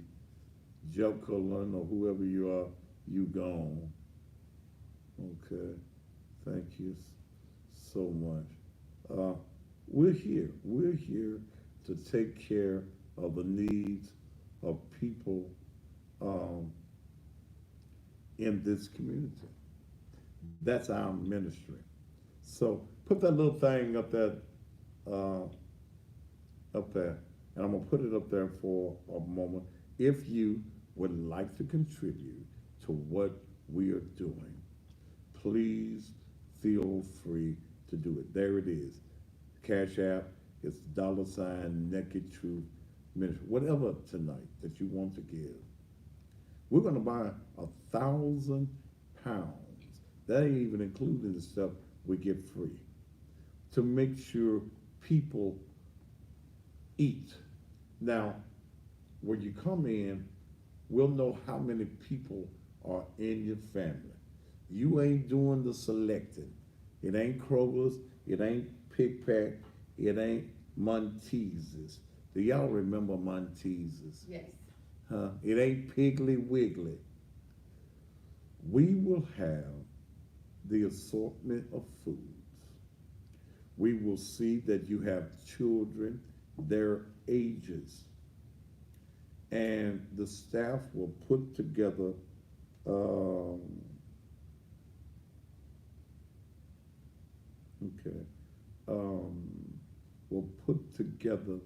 Joe Cullen or whoever you are, you gone. Okay, thank you so much. Uh, we're here. We're here to take care of the needs of people um, in this community. That's our ministry. So put that little thing uh, up there, and I'm gonna put it up there for a moment. If you would like to contribute to what we are doing, please feel free to do it. There it is. Cash App is $ Naked Truth Ministry. Whatever tonight that you want to give. We're gonna buy 1,000 pounds. That ain't even including the stuff we get free to make sure people eat. Now, when you come in, we'll know how many people are in your family. You ain't doing the selecting. It ain't Kroger's, it ain't Pick Pack, it ain't Monteese's. Do y'all remember Monteese's? Yes. Huh? It ain't Piggly Wiggly. We will have the assortment of foods. We will see that you have children, their ages, and the staff will put together okay, um, will put together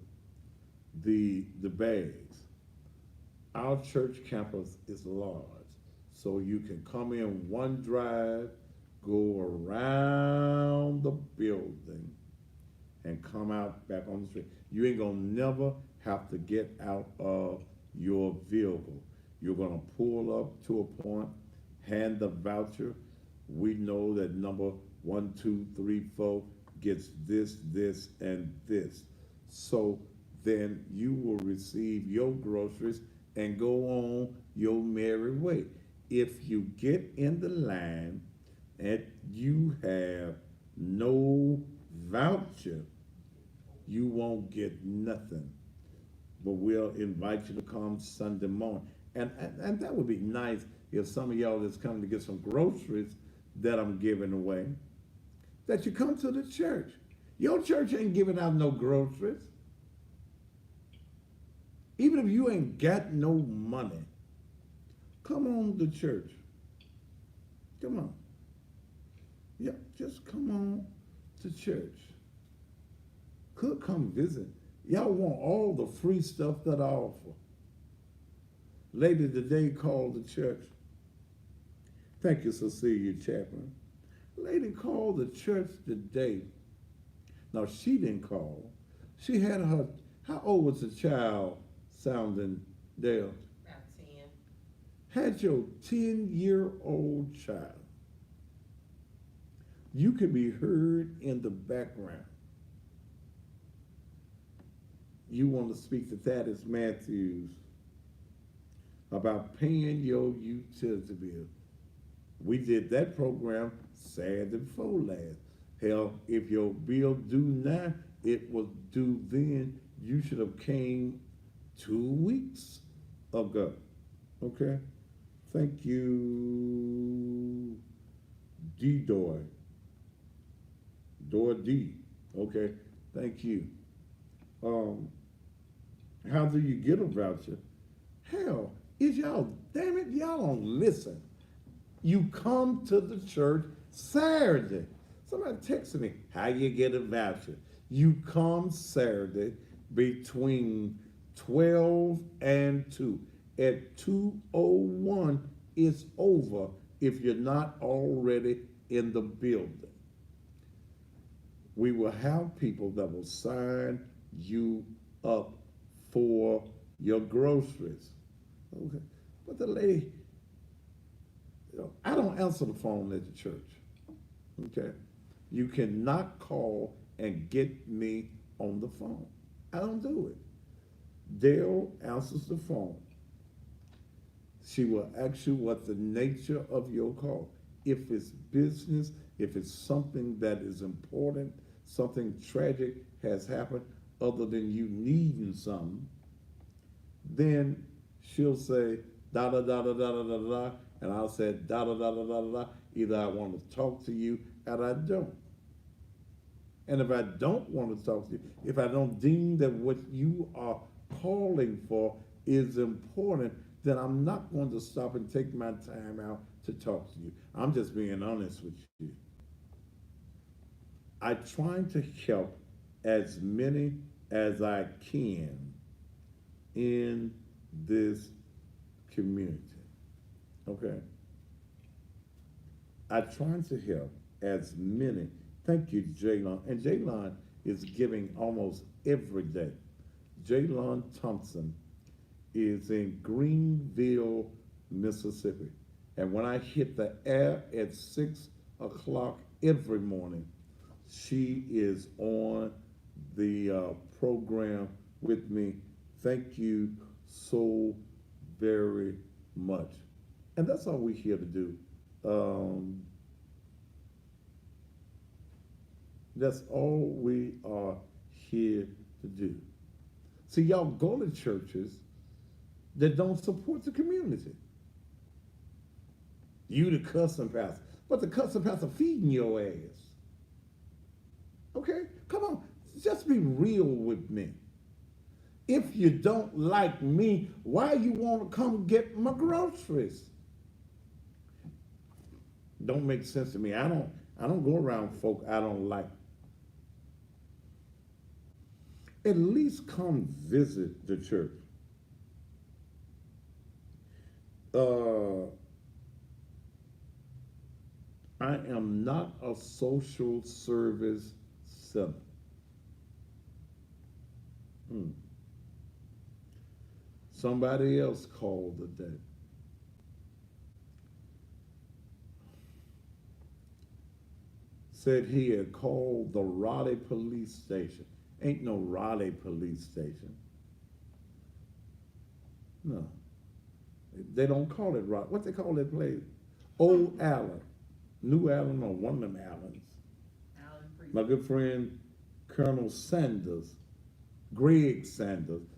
the bags. Our church campus is large, so you can come in one drive, go around the building, and come out back on the street. You ain't gonna never have to get out of your vehicle. You're gonna pull up to a point, hand the voucher. We know that number 1, 2, 3, 4 gets this, this, and this. So then you will receive your groceries and go on your merry way. If you get in the line and you have no voucher, you won't get nothing. But we'll invite you to come Sunday morning. And that would be nice if some of y'all that's coming to get some groceries that I'm giving away, that you come to the church. Your church ain't giving out no groceries. Even if you ain't got no money, come on to church. Come on. Yeah, just come on to church. Could come visit. Y'all want all the free stuff that I offer. Lady today called the church. Thank you, Cecilia Chapman. Lady called the church today. Now, she didn't call. She had her, how old was the child sounding there? About 10. Had your 10-year-old child You can be heard in the background. You want to speak to Thaddeus Matthews about paying your utility bill. We did that program Saturday before last. Hell, if your bill due now, it was due then. You should have came 2 weeks ago. Okay? Thank you, D Doy. Door D. Okay, thank you. Um, how do you get a voucher? Hell, is y'all, damn it, y'all don't listen. You come to the church Saturday. Somebody texted me, how you get a voucher? You come Saturday between 12 and 2. At 2:01, it's over if you're not already in the building. We will have people that will sign you up for your groceries. Okay. But the lady, I don't answer the phone at the church. Okay. You cannot call and get me on the phone. I don't do it. Dale answers the phone. She will ask you what the nature of your call. If it's business, if it's something that is important, something tragic has happened other than you needing something, then she'll say da da da da da da da da, and I'll say da da da da da da. Either I want to talk to you and I don't. And if I don't want to talk to you, if I don't deem that what you are calling for is important, then I'm not going to stop and take my time out to talk to you. I'm just being honest with you. I try to help as many as I can in this community. Okay? I try to help as many. Thank you, Jaylon. And Jaylon is giving almost every day. Jaylon Thompson is in Greenville, Mississippi. And when I hit the air at 6 o'clock every morning, she is on the program with me. Thank you so very much. And that's all we're here to do. That's all we are here to do. See, y'all go to churches that don't support the community. You the cussing pastor, but the cussing pastor feeding your ass. Okay? Come on, just be real with me. If you don't like me, why you want to come get my groceries? Don't make sense to me. I don't go around folk I don't like. At least come visit the church. I am not a social service center. Somebody else called today. Said he had called the Raleigh police station. Ain't no Raleigh police station. No. They don't call it Raleigh. What they call that place? Old Allen. New Allen or one of them Allens. My good friend, Colonel Sanders, Greg Sanders.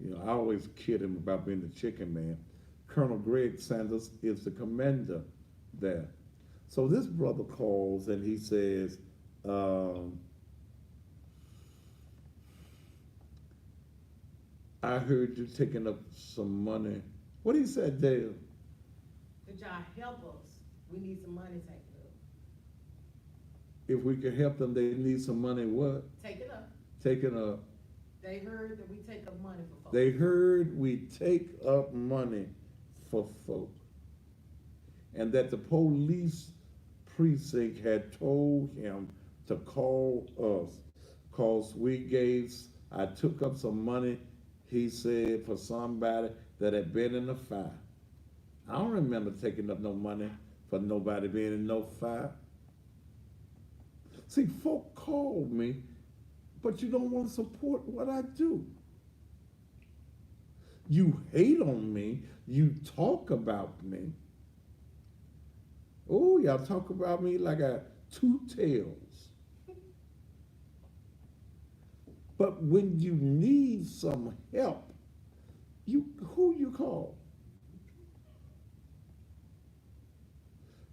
You know, I always kid him about being the chicken man. Colonel Greg Sanders is the commander there. So this brother calls and he says, I heard you taking up some money. What he said, Dale? Could y'all help us? We need some money taken up. If we could help them, they need some money. What? Taken up. Taken up. They heard that we take up money for folks. They heard we take up money for folk. And that the police precinct had told him to call us. Cause I took up some money, he said, for somebody that had been in a fire. I don't remember taking up no money for nobody being in no fire. See, folk call me, but you don't want to support what I do. You hate on me. You talk about me. Oh, y'all talk about me like I two tails. But when you need some help, who you call?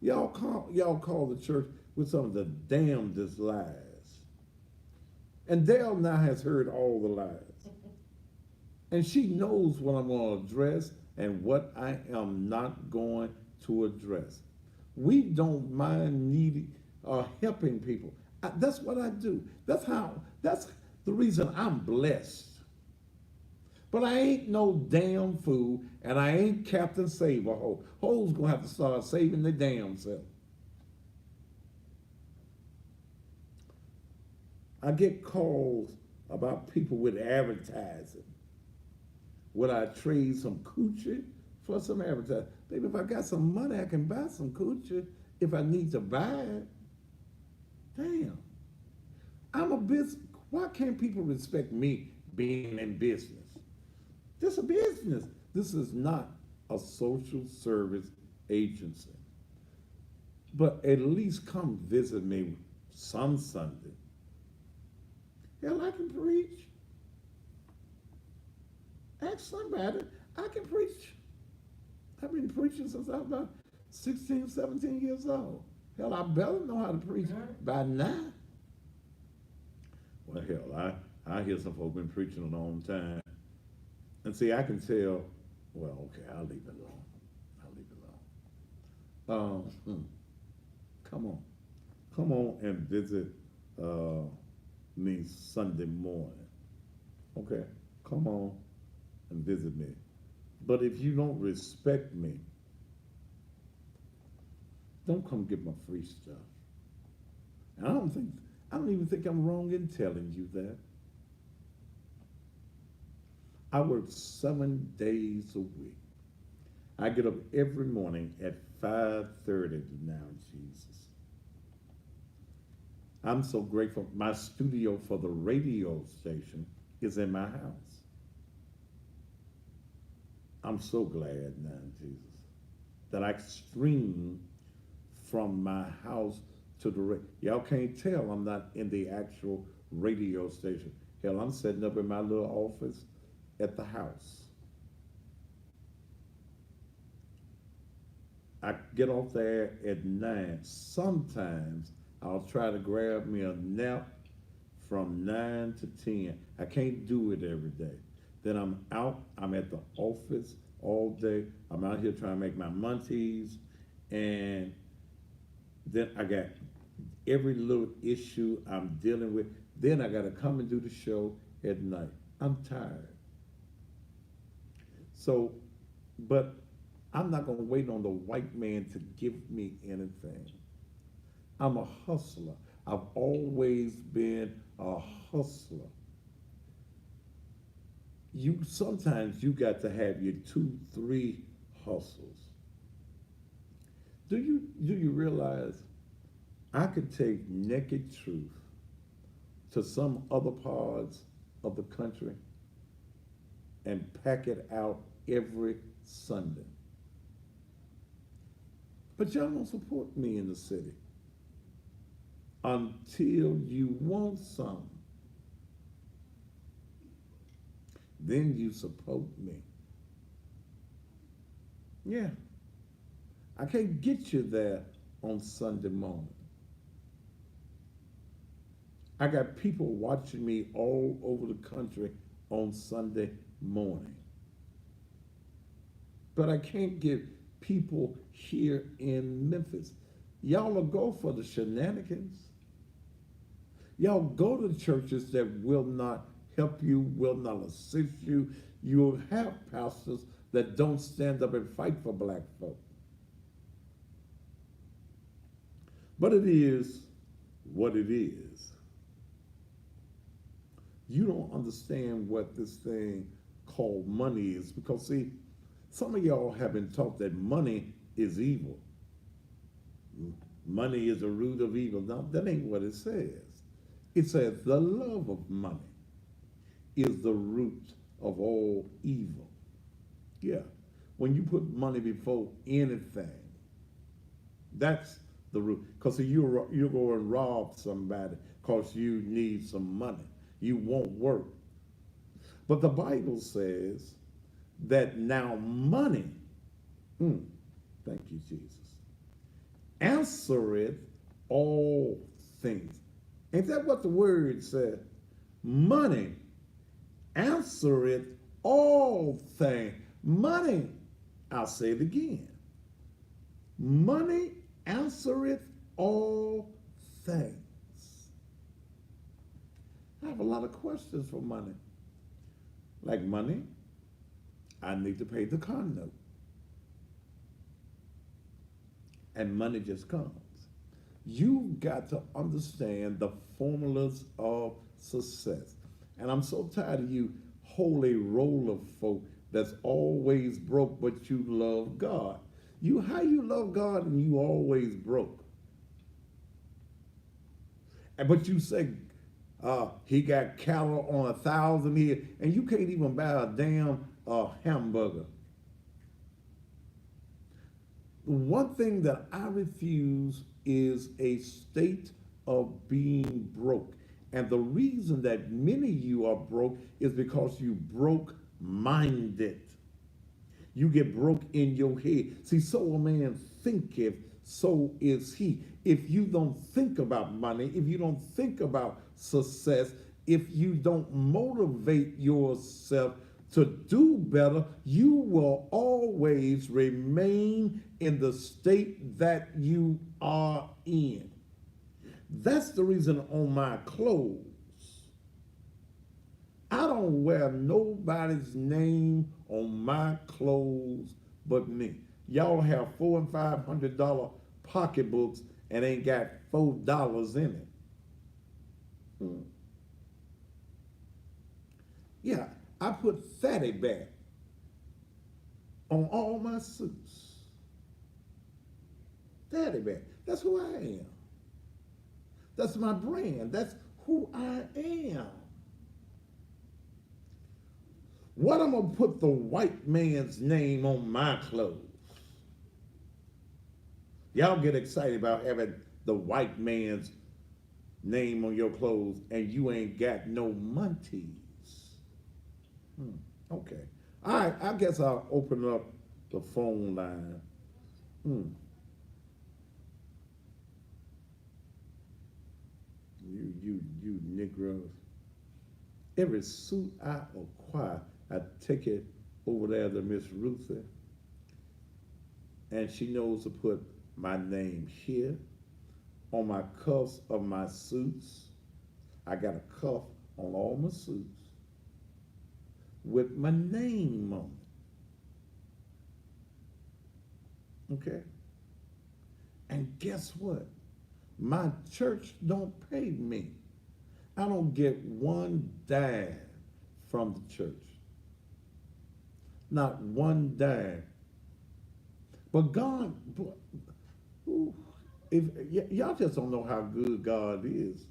Y'all call the church with some of the damnedest lies. And Dale now has heard all the lies. And she knows what I'm going to address and what I am not going to address. We don't mind needing helping people. That's what I do. That's the reason I'm blessed. But I ain't no damn fool, and I ain't Captain Save a Hole. Hoes gonna have to start saving their damn self. I get calls about people with advertising. Would I trade some coochie for some advertising? Baby, if I got some money, I can buy some coochie if I need to buy it. Damn. I'm a business. Why can't people respect me being in business? This is a business. This is not a social service agency. But at least come visit me some Sunday. Hell, I can preach. Ask somebody. I can preach. I've been preaching since I was about 16, 17 years old. Hell, I better know how to preach by now. Well, hell, I hear some folk been preaching a long time. And see, I can tell, well, okay, I'll leave it alone. I'll leave it alone. Come on. Come on and visit me Sunday morning. Okay? Come on and visit me. But if you don't respect me, don't come get my free stuff. And I don't even think I'm wrong in telling you that. I work 7 days a week. I get up every morning at 5:30 now, Jesus. I'm so grateful. My studio for the radio station is in my house. I'm so glad now, Jesus, that I stream from my house to the radio. Y'all can't tell I'm not in the actual radio station. Hell, I'm setting up in my little office at the house. I get off there at 9. Sometimes I'll try to grab me a nap from 9 to 10. I can't do it every day. Then I'm out. I'm at the office all day. I'm out here trying to make my montees. And then I got every little issue I'm dealing with. Then I got to come and do the show at night. I'm tired. So, but I'm not going to wait on the white man to give me anything. I'm a hustler. I've always been a hustler. Sometimes you got to have your 2, 3 hustles. Do you realize I could take naked truth to some other parts of the country and pack it out every Sunday? But y'all don't support me in the city until you want some. Then you support me. Yeah. I can't get you there on Sunday morning. I got people watching me all over the country on Sunday morning. But I can't get people here in Memphis. Y'all will go for the shenanigans. Y'all go to churches that will not help you, will not assist you. You'll have pastors that don't stand up and fight for black folk. But it is what it is. You don't understand what this thing called money is because, see, some of y'all have been taught that money is evil. money is the root of evil. No, that ain't what it says. It says the love of money is the root of all evil. Yeah. When you put money before anything, that's the root. Because you're going to rob somebody because you need some money. You won't work. But the Bible says that now money, thank you, Jesus, answereth all things. Ain't that what the word said? Money answereth all things. Money, I'll say it again. Money answereth all things. I have a lot of questions for money. Like money, I need to pay the car note. And money just comes. You've got to understand the formulas of success. And I'm so tired of you holy roller folk that's always broke, but you love God. How you love God and you always broke? But you say, he got cattle on 1,000 here, and you can't even buy a damn hamburger. One thing that I refuse is a state of being broke. And the reason that many of you are broke is because you broke minded. You get broke in your head. See, so a man thinketh, so is he. If you don't think about money, if you don't think about success, if you don't motivate yourself to do better, you will always remain in the state that you are in. That's the reason on my clothes, I don't wear nobody's name on my clothes but me. Y'all have $400 and $500 pocketbooks and ain't got $4 in it. Yeah, I put fatty back on all my suits. Fatty back. That's who I am. That's my brand. That's who I am. What I'm going to put the white man's name on my clothes? Y'all get excited about having the white man's name on your clothes and you ain't got no munties. Okay. All right, I guess I'll open up the phone line. You Negroes. Every suit I acquire, I take it over there to Miss Ruthie, and she knows to put my name here on my cuffs of my suits. I got a cuff on all my suits with my name on it. Okay? And guess what? My church don't pay me. I don't get one dime from the church. Not one dime. But God, if y'all just don't know how good God is.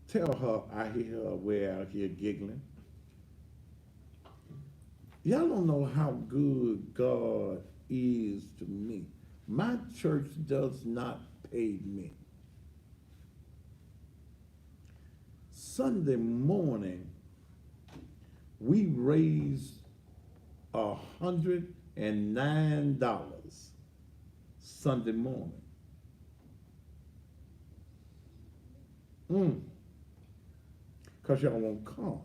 Tell her I hear her way out here giggling. Y'all don't know how good God is to me. My church does not pay me. Sunday morning, we raised $109 Sunday morning. Because y'all won't come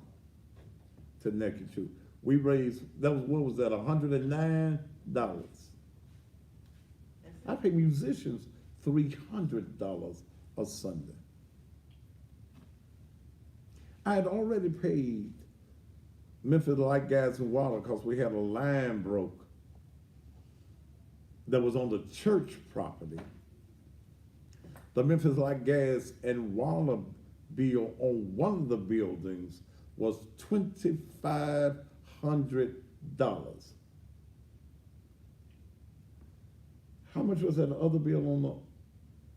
to Naked Truth. We raised, what was that, $109? I pay musicians $300 a Sunday. I had already paid Memphis Light, Gas, and Water because we had a line broke that was on the church property. The Memphis Light, Gas, and Water bill on one of the buildings was $2,500. How much was that other bill on the?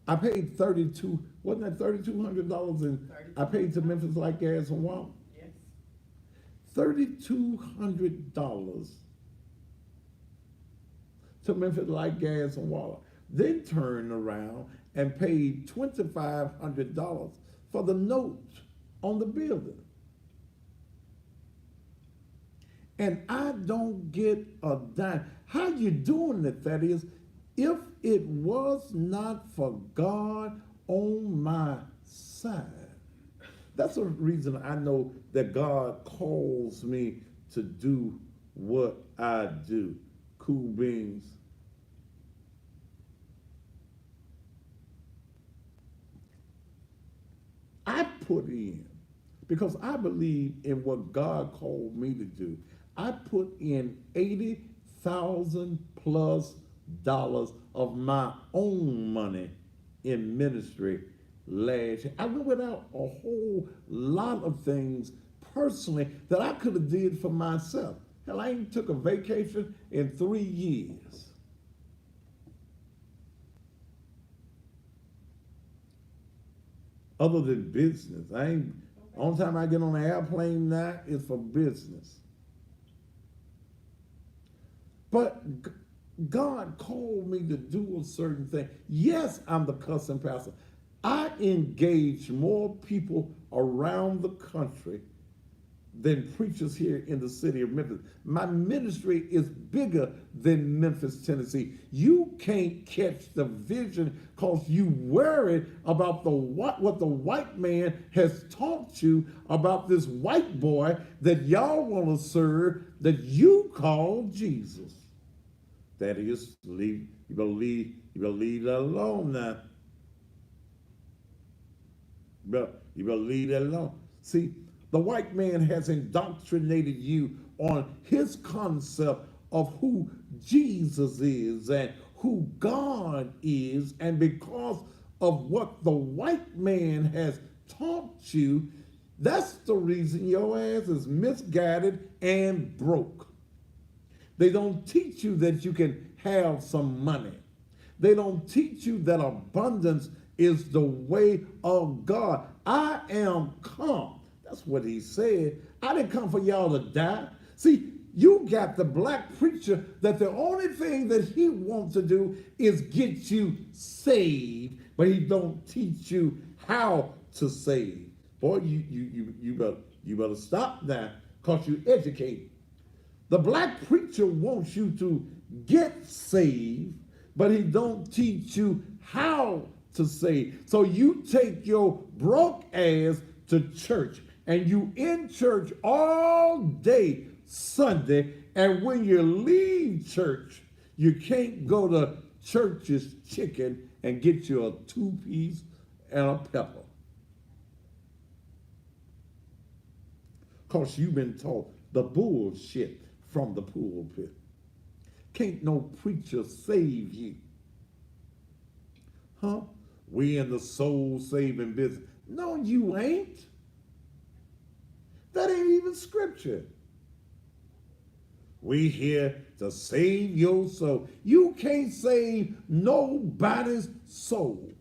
I paid 32. Wasn't that $3,200? And I paid to Memphis Light Gas and Water. Yes. $3,200 to Memphis Light Gas and Water. Then turned around and paid $2,500 for the note on the building. And I don't get a dime. How you doing it, that is? If it was not for God on my side. That's the reason I know that God calls me to do what I do. Cool beans. I put in, because I believe in what God called me to do. I put in $80,000 plus of my own money in ministry last year. I went without a whole lot of things personally that I could have did for myself. Hell, I ain't took a vacation in 3 years. Other than business. Only time I get on an airplane now is for business. But God called me to do a certain thing. Yes, I'm the cussing pastor. I engage more people around the country than preachers here in the city of Memphis. My ministry is bigger than Memphis, Tennessee. You can't catch the vision because you worried about what the white man has taught you about this white boy that y'all want to serve that you call Jesus. That is, you better leave that alone now. You better leave that alone. See, the white man has indoctrinated you on his concept of who Jesus is and who God is, and because of what the white man has taught you, that's the reason your ass is misguided and broke. They don't teach you that you can have some money. They don't teach you that abundance is the way of God. I am come. That's what he said. I didn't come for y'all to die. See, you got the black preacher that the only thing that he wants to do is get you saved, but he don't teach you how to save. Boy, you better stop that because you educated. The black preacher wants you to get saved, but he don't teach you how to save. So you take your broke ass to church, and you in church all day Sunday, and when you leave church, you can't go to church's chicken and get you a 2-piece and a pepper. Because you've been taught the bullshit from the pulpit. Can't no preacher save you. Huh? We in the soul saving business. No, you ain't. That ain't even scripture. We here to save your soul. You can't save nobody's soul.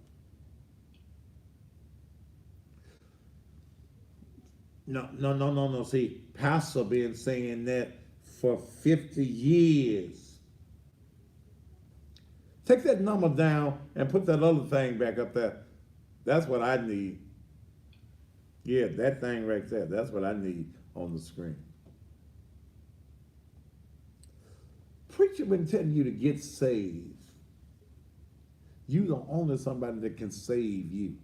No. See, Pastor been saying that for 50 years. Take that number down and put that other thing back up there. That's what I need. Yeah, that thing right there. That's what I need on the screen. Preacher been telling you to get saved. You the only somebody that can save you.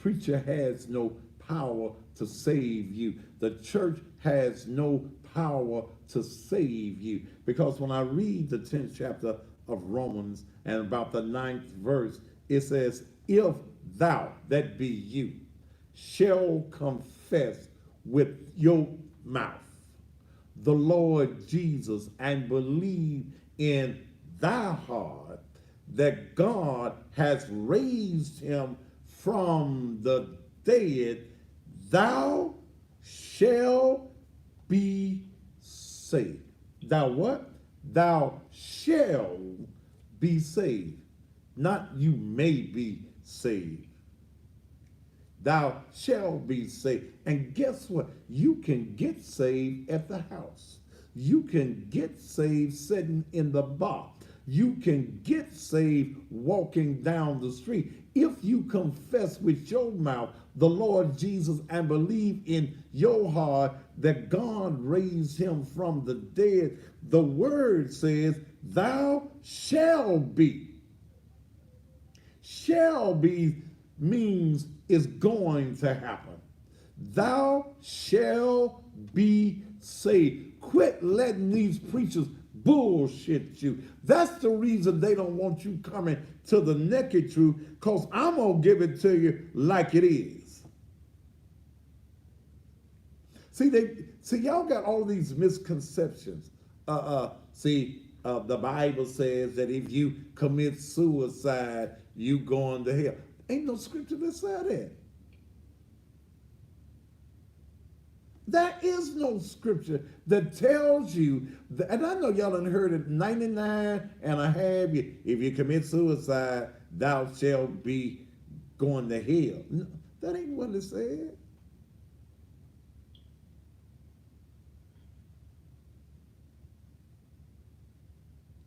Preacher has no power to save you. The church has no power to save you. Because when I read the 10th chapter of Romans and about the 9th verse, it says, if thou, that be you, shall confess with your mouth the Lord Jesus and believe in thy heart that God has raised him from the dead, thou shalt be saved. Thou what? Thou shalt be saved. Not you may be saved. Thou shalt be saved. And guess what? You can get saved at the house. You can get saved sitting in the bar. You can get saved walking down the street. If you confess with your mouth the Lord Jesus and believe in your heart that God raised him from the dead, the word says, thou shalt be. Shall be means is going to happen. Thou shall be saved. Quit letting these preachers bullshit you. That's the reason they don't want you coming to the naked truth, because I'm going to give it to you like it is. See, y'all got all these misconceptions. The Bible says that if you commit suicide, you going to hell. Ain't no scripture that said that. There is no scripture that tells you, that, and I know y'all done heard it 99 and a half, if you commit suicide, thou shalt be going to hell. No, that ain't what it said.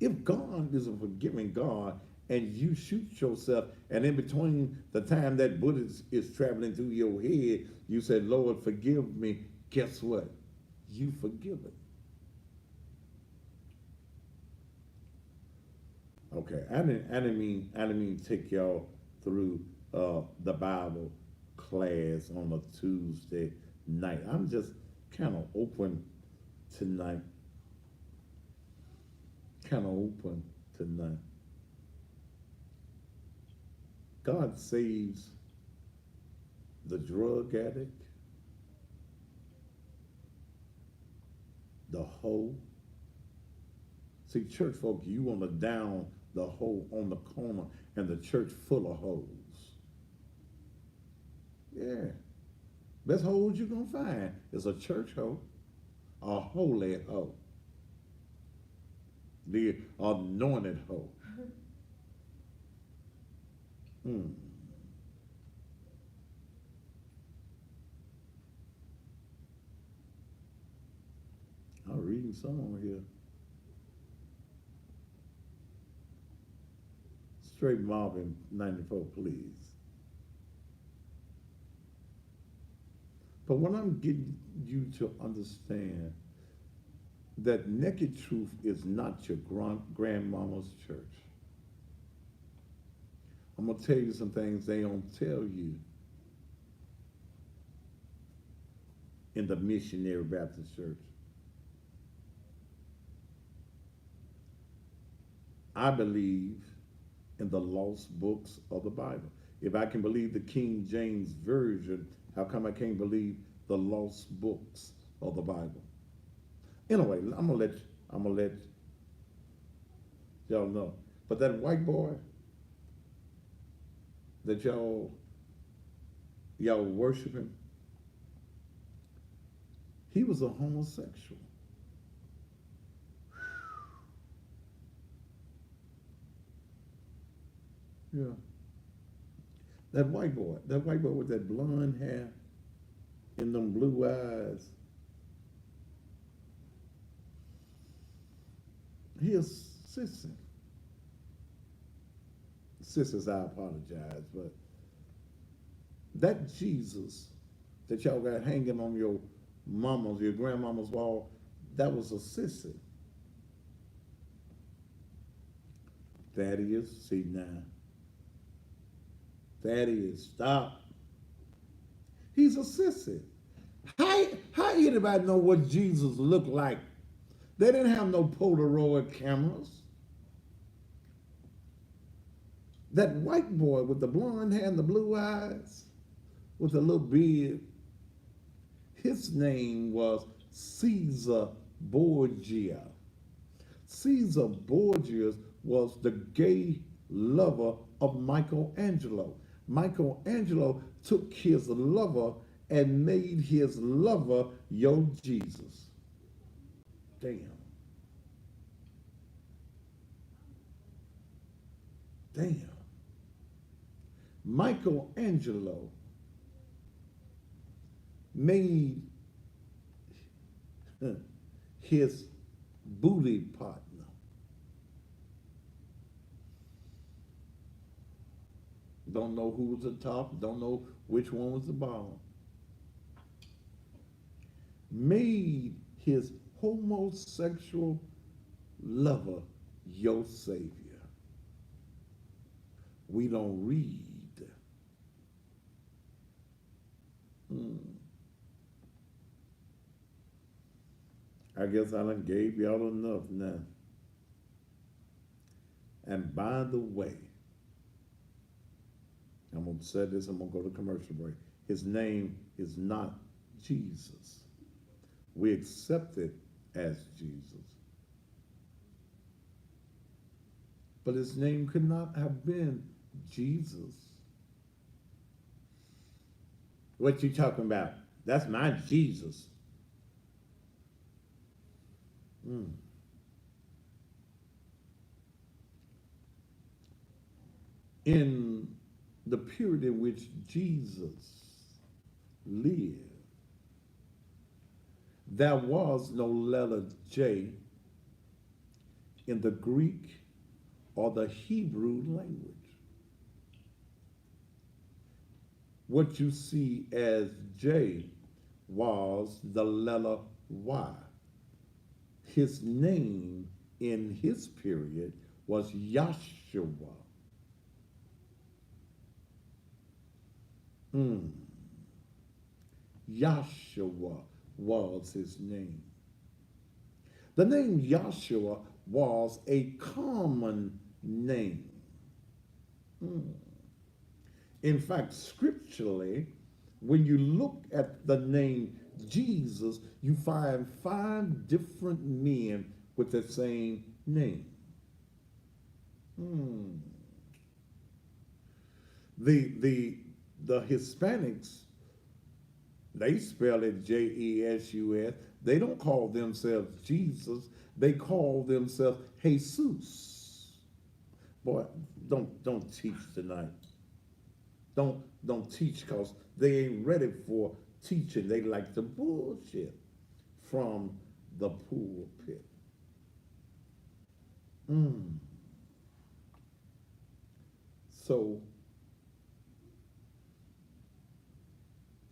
If God is a forgiving God and you shoot yourself, and in between the time that bullet is traveling through your head, you said, Lord, forgive me, guess what? You forgive it. Okay, I didn't mean take y'all through the Bible class on a Tuesday night. I'm just kind of open tonight. God saves the drug addict, the hoe. See, church folk, you want to down the hoe on the corner and the church full of hoes. Yeah. Best hoes you're going to find is a church hoe, a holy hoe, the anointed hoe. I'm reading some on here. Straight Marvin 94, please. But what I'm getting you to understand, that naked truth is not your grandmama's church. I'm going to tell you some things they don't tell you in the Missionary Baptist Church. I believe in the lost books of the Bible. If I can believe the King James Version, how come I can't believe the lost books of the Bible? Anyway, I'm gonna let y'all know. But that white boy that y'all worshiping, he was a homosexual. Yeah. That white boy with that blonde hair and them blue eyes, he is sissy. Sisters, I apologize, but that Jesus that y'all got hanging on your grandmama's wall, that was a sissy. Thaddeus, see now. Thaddeus, stop. He's a sissy. How anybody know what Jesus looked like? They didn't have no Polaroid cameras. That white boy with the blonde hair and the blue eyes, with a little beard, his name was Caesar Borgia. Caesar Borgia was the gay lover of Michelangelo. Michelangelo took his lover and made his lover your Jesus. Damn. Damn. Michelangelo made his booty partner. Don't know who was the top, don't know which one was the bottom. Made his homosexual lover your savior. We don't read. I guess I done gave y'all enough now. And by the way, I'm going to say this, I'm going to go to commercial break. His name is not Jesus. We accept it as Jesus. But his name could not have been Jesus. What you talking about? That's my Jesus. In the period in which Jesus lived, there was no letter J in the Greek or the Hebrew language. What you see as J was the letter Y. His name in his period was Yahshua. Yahshua was his name. The name Yahshua was a common name. In fact, scripturally, when you look at the name Jesus, you find 5 different men with the same name. The Hispanics, they spell it Jesus. They don't call themselves Jesus. They call themselves Jesus. Boy, don't teach tonight. Don't teach because they ain't ready for teaching. They like to bullshit from the pulpit. So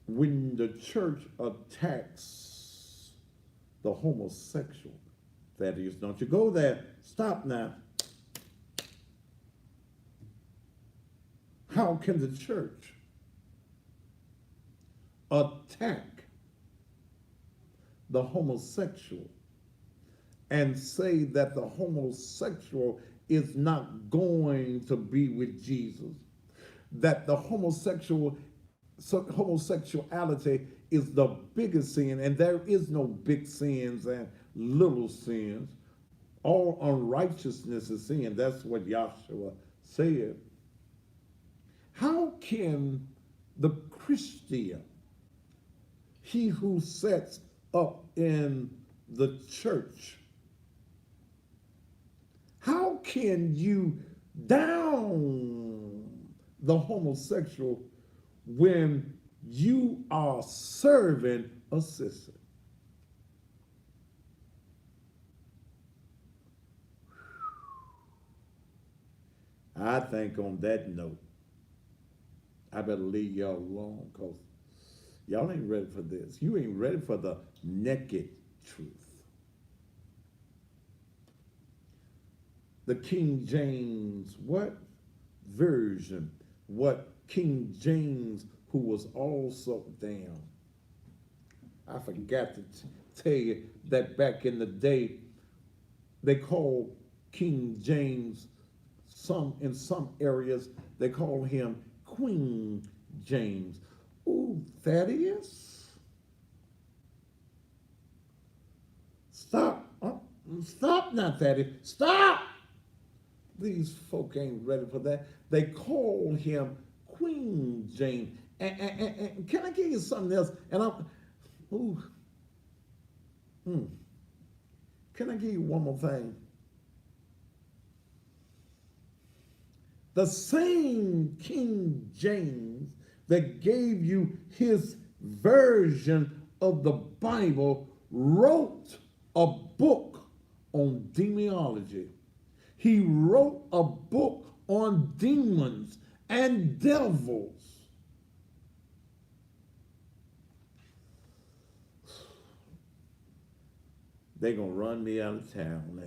when the church attacks the homosexual, that is, don't you go there. Stop now. How can the church attack the homosexual and say that the homosexual is not going to be with Jesus? That the homosexuality is the biggest sin, and there is no big sins and little sins. All unrighteousness is sin. That's what Yahshua said. How can the Christian, he who sets up in the church, how can you down the homosexual when you are serving a sister? I think on that note, I better leave y'all alone because y'all ain't ready for this. You ain't ready for the naked truth. The King James, what version? What King James, who was also down. I forgot to tell you that back in the day, they called King James, in some areas, they call him Queen James. Ooh, Thaddeus. Stop. Stop now, Thaddeus. Stop! These folk ain't ready for that. They call him Queen James. And can I give you something else? Can I give you one more thing? The same King James that gave you his version of the Bible wrote a book on demonology. He wrote a book on demons and devils. They're going to run me out of town.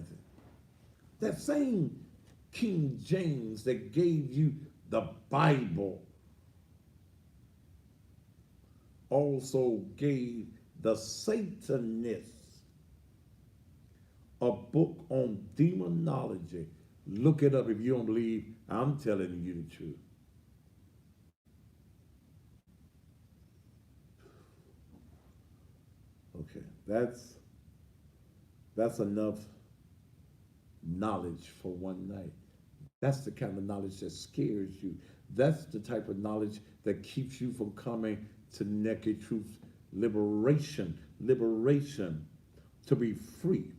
That same King James that gave you the Bible also gave the Satanists a book on demonology. Look it up if you don't believe I'm telling you the truth. Okay, that's enough knowledge for one night. That's the kind of knowledge that scares you. That's the type of knowledge that keeps you from coming to naked truth. Liberation to be free,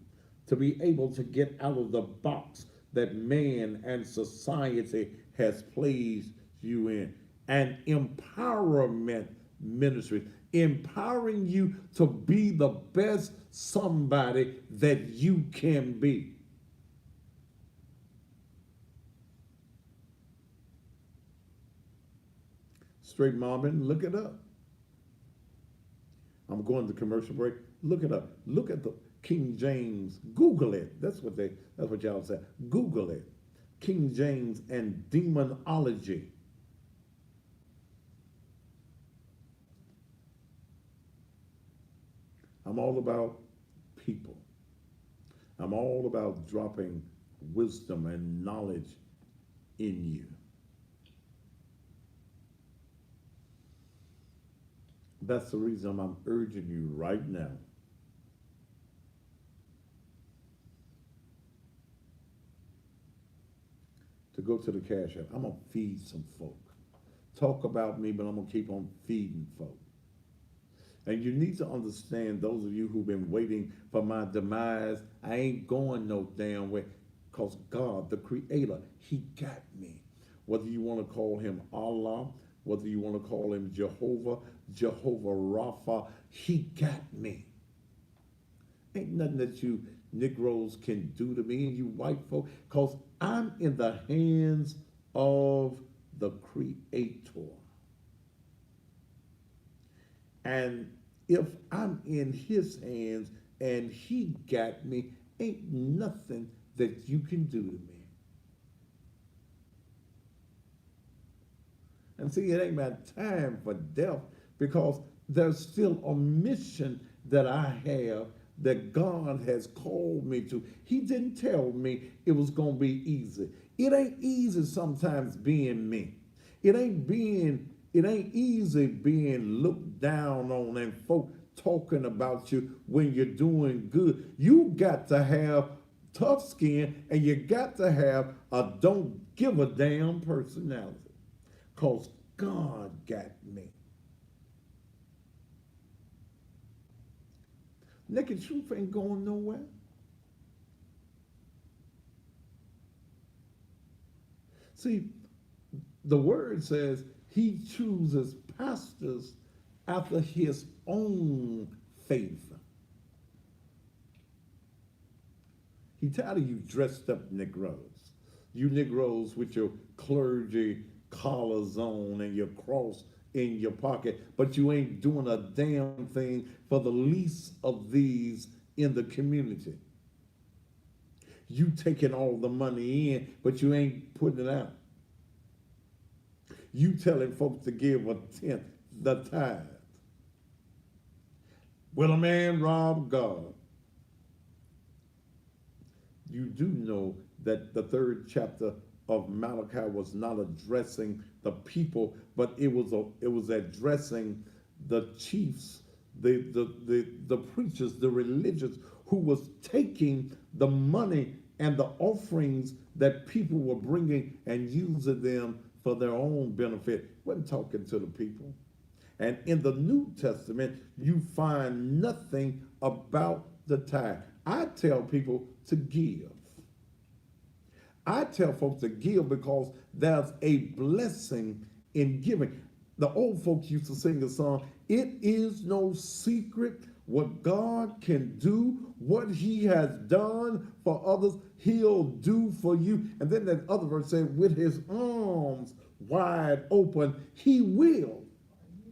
to be able to get out of the box that man and society has placed you in. And empowerment ministry, empowering you to be the best somebody that you can be. Straight Marvin, look it up. I'm going to commercial break. Look it up. Look at the King James. Google it. That's what y'all say. Google it. King James and demonology. I'm all about people. I'm all about dropping wisdom and knowledge in you. That's the reason I'm urging you right now to go to the Cash App. I'm going to feed some folk. Talk about me, but I'm going to keep on feeding folk. And you need to understand, those of you who've been waiting for my demise, I ain't going no damn way. Because God, the Creator, He got me. Whether you want to call Him Allah, whether you want to call Him Jehovah, Jehovah Rapha, He got me. Ain't nothing that you Negroes can do to me and you white folk, because I'm in the hands of the Creator. And if I'm in His hands and He got me, ain't nothing that you can do to me. And see, it ain't my time for death, because there's still a mission that I have that God has called me to. He didn't tell me it was going to be easy. It ain't easy sometimes being me. It ain't easy being looked down on and folk talking about you when you're doing good. You got to have tough skin, and you got to have a don't give a damn personality. Because God got me. Naked truth ain't going nowhere. See, the word says He chooses pastors after His own faith. He tired of you dressed up Negroes. You Negroes with your clergy collars on and your cross in your pocket, but you ain't doing a damn thing for the least of these in the community. You taking all the money in, but you ain't putting it out. You telling folks to give a tenth, the tithe. Will a man rob God? You do know that the 3rd chapter of Malachi was not addressing the people, but it was addressing the chiefs, the preachers, the religious, who was taking the money and the offerings that people were bringing and using them for their own benefit. Wasn't talking to the people. And in the New Testament, you find nothing about the tithe. I tell people to give. I tell folks to give because there's a blessing in giving. The old folks used to sing a song, it is no secret what God can do, what he has done for others, he'll do for you. And then that other verse said, with his arms wide open, he will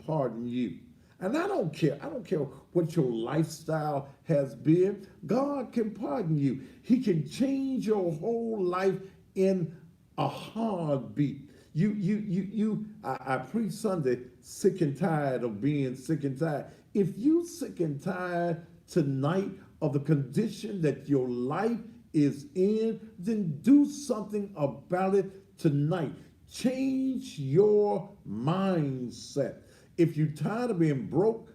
pardon you. And I don't care. I don't care what your lifestyle has been. God can pardon you. He can change your whole life in a heartbeat. I preach Sunday, sick and tired of being sick and tired. If you sick and tired tonight of the condition that your life is in, then do something about it tonight. Change your mindset. If you're tired of being broke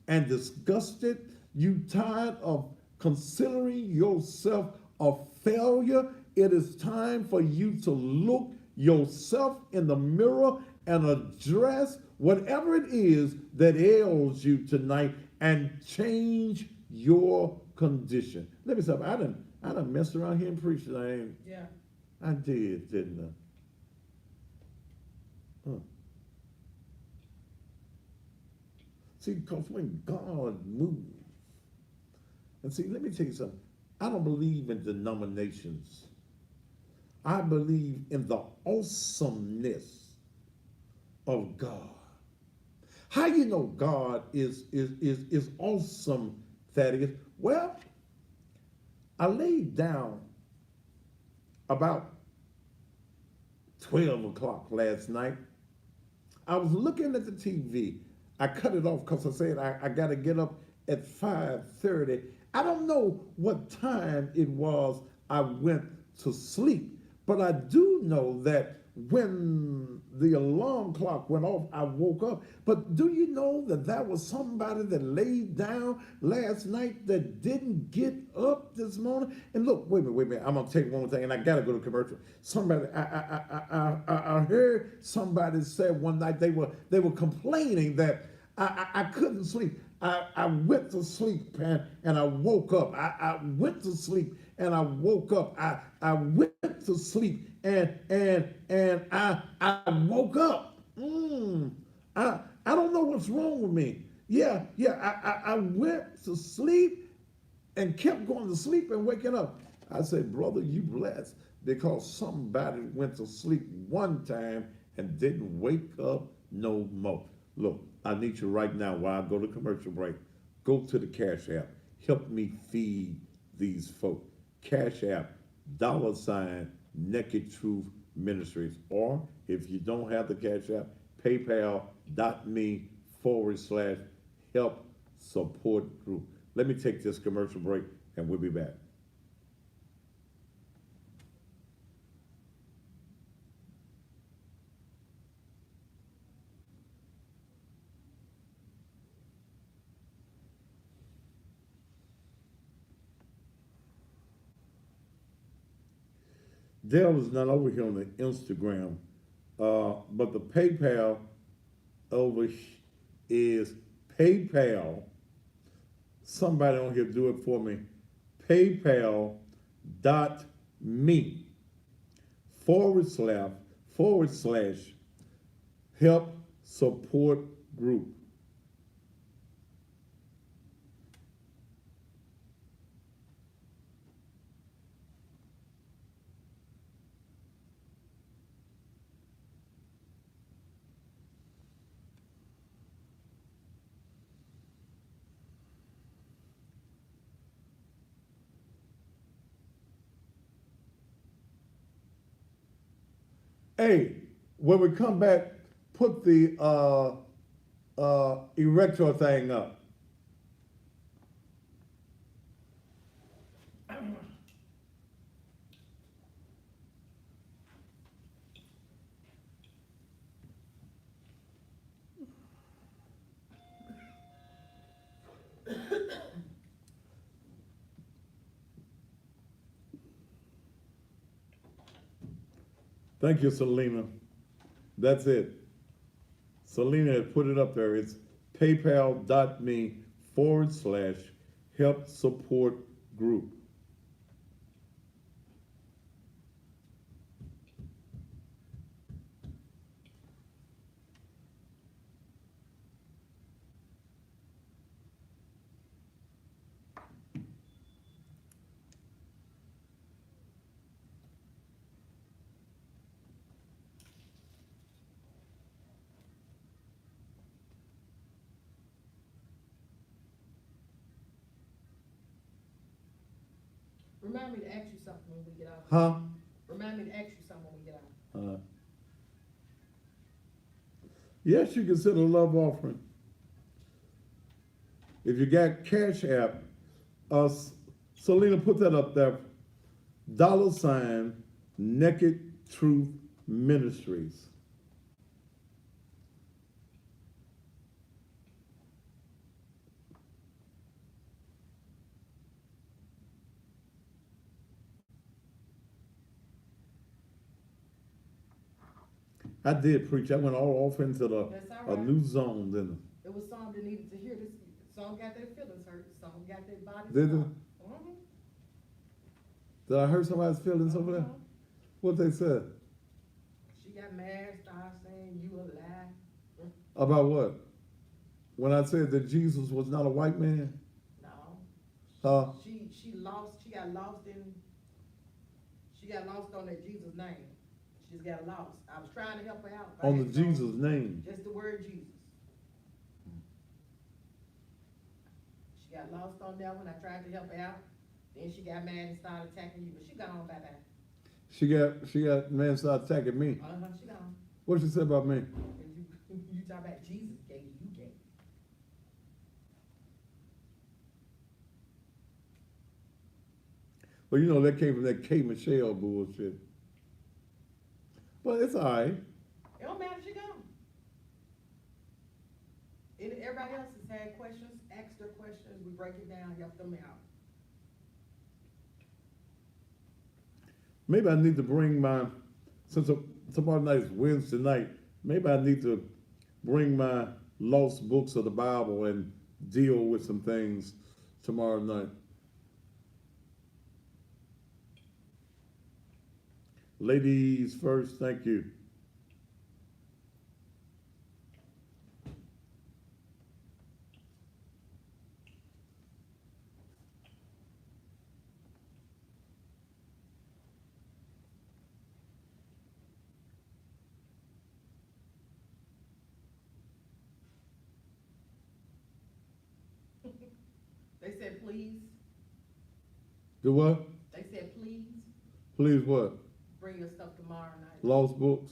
and disgusted, you tired of considering yourself a failure, it is time for you to look yourself in the mirror and address whatever it is that ails you tonight and change your condition. Let me stop. I done messed around here and preached tonight. Yeah. I did, didn't I? Huh. See, because when God moves, and see, let me tell you something. I don't believe in denominations. I believe in the awesomeness of God. How you know God is awesome, Thaddeus? Well, I laid down about 12 o'clock last night. I was looking at the TV. I cut it off because I said I got to get up at 5:30. I don't know what time it was I went to sleep, but I do know that when the alarm clock went off, I woke up. But do you know that that was somebody that laid down last night that didn't get up this morning? And look, wait a minute. I'm gonna tell you one more thing, and I gotta go to commercial. Somebody, I heard somebody say one night they were complaining that I couldn't sleep. I went to sleep and I woke up. I went to sleep and I woke up. I went to sleep and I woke up. I don't know what's wrong with me. Yeah. I went to sleep and kept going to sleep and waking up. I said, brother, you blessed because somebody went to sleep one time and didn't wake up no more. Look, I need you right now while I go to commercial break. Go to the Cash App. Help me feed these folk. Cash App, $ Naked Truth Ministries. Or if you don't have the Cash App, PayPal.me/help support group. Let me take this commercial break and we'll be back. Dale is not over here on the Instagram, but the PayPal over is PayPal. Somebody on here do it for me. PayPal.me/help support group. Hey, when we come back, put the erector thing up. Thank you, Selena. That's it. Selena had put it up there. It's paypal.me/help support group. Remind me to ask you something when we get out. Huh? Remind me to ask you something when we get out. Yes, you can send a love offering. If you got Cash App, Selena, put that up there. $ Naked Truth Ministries. I did preach. I went all off into That's all a right. new zone, didn't It was some that needed to hear this. Some got their feelings hurt. Some got their bodies. Did they? Mm-hmm. Did I hurt somebody's feelings over there? What they said? She got mad, started saying you a lie. About what? When I said that Jesus was not a white man? No. Huh? She lost. She got lost on that Jesus name. She just got lost. I was trying to help her out. On the Jesus name. Just the word Jesus. She got lost on that one. I tried to help her out. Then she got mad and started attacking you. But she gone by that. She got man started attacking me. She gone. What did she say about me? And you talk about Jesus gay, you gay. Well, you know, that came from that K. Michelle bullshit. But it's all right. It don't matter, she gone. And everybody else has had questions, ask their questions, we break it down, help them out. Maybe I need to bring since tomorrow night is Wednesday night, maybe I need to bring my lost books of the Bible and deal with some things tomorrow night. Ladies first, thank you. They said, please, Do what? they said, please, Please what? bring your stuff tomorrow night. Lost books?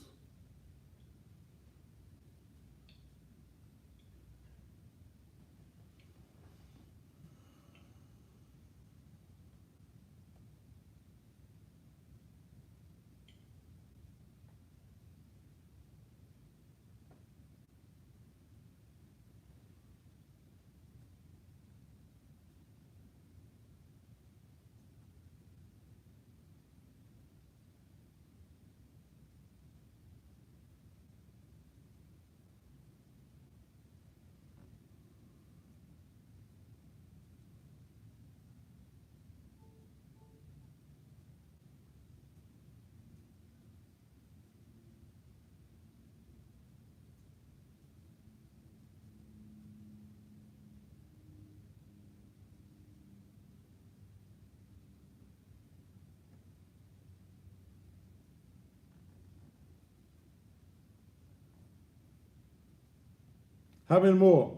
How many more?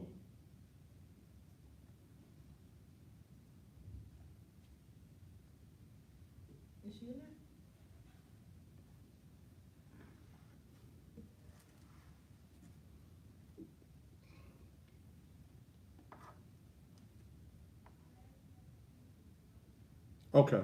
Is she in there? Okay.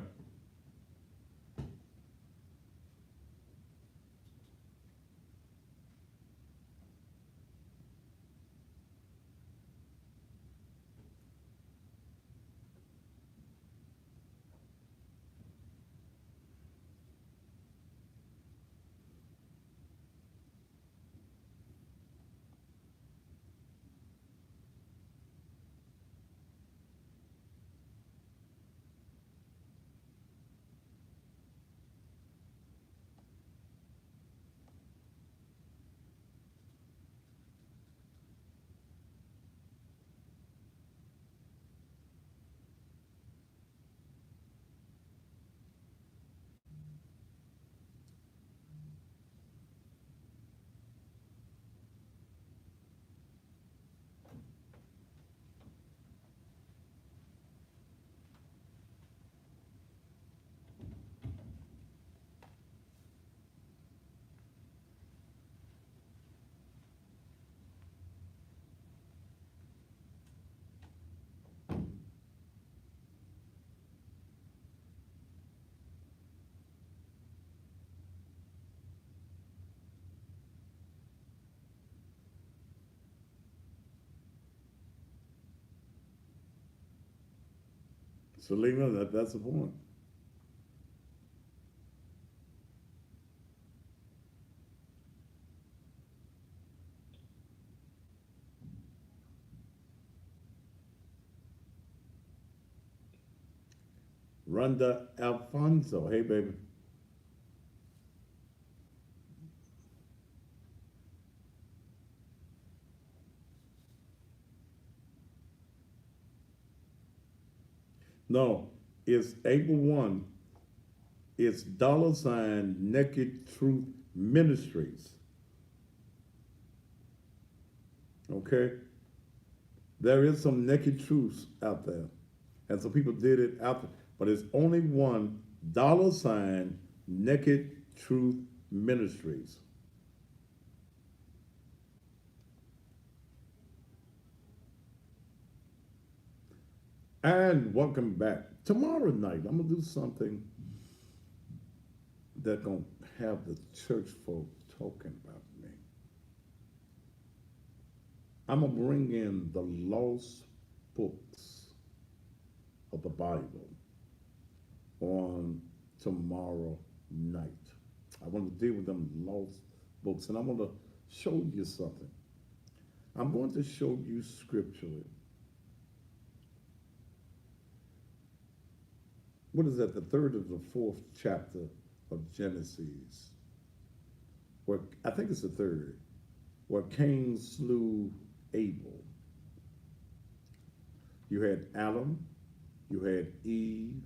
Selena, that's the point. Rhonda Alfonso, hey baby. No, it's April 1. It's $ Naked Truth Ministries. Okay? There is some naked truths out there. And some people did it out there. But it's only one $ Naked Truth Ministries. And welcome back. Tomorrow night, I'm gonna do something that gonna have the church folk talking about me. I'm gonna bring in the lost books of the Bible on tomorrow night. I want to deal with them lost books, and I want to show you something. I'm going to show you scripturally. What is that? The third or the fourth chapter of Genesis, where I think it's the third, where Cain slew Abel. You had Adam, you had Eve,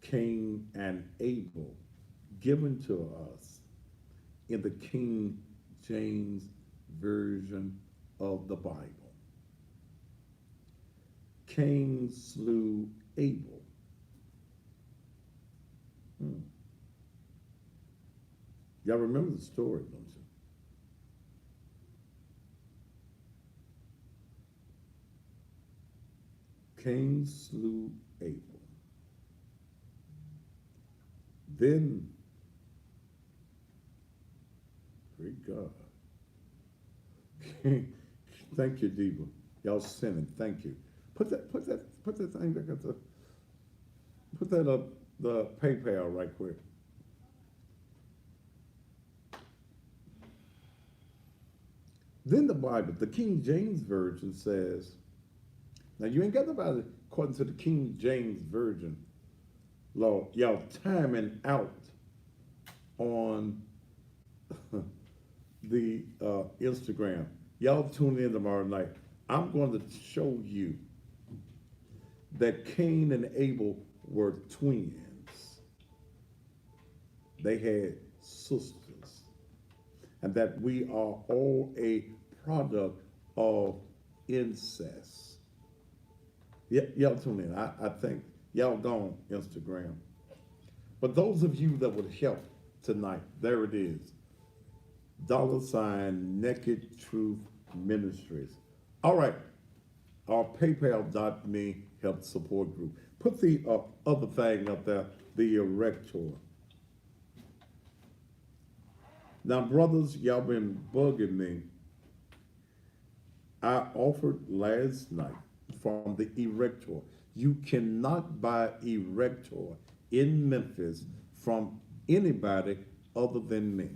Cain, and Abel given to us in the King James Version of the Bible. Cain slew Abel. Y'all remember the story, don't you? Cain slew Abel. Then, great God. Thank you, Diva. Y'all sinning. Thank you. Put that thing back at put that up the PayPal right quick. Then the Bible, the King James Version says, now you ain't got nobody according to the King James Version, Lord, y'all timing out on the Instagram. Y'all tune in tomorrow night. I'm going to show you that Cain and Abel were twins. They had sisters. And that we are all a product of incest. Y'all tune in. I think y'all gone Instagram. But those of you that would help tonight, there it is. $ Naked Truth Ministries. All right. Our PayPal.me help support group. Put the other thing up there, the erector. Now, brothers, y'all been bugging me. I offered last night from the erector. You cannot buy erector in Memphis from anybody other than me.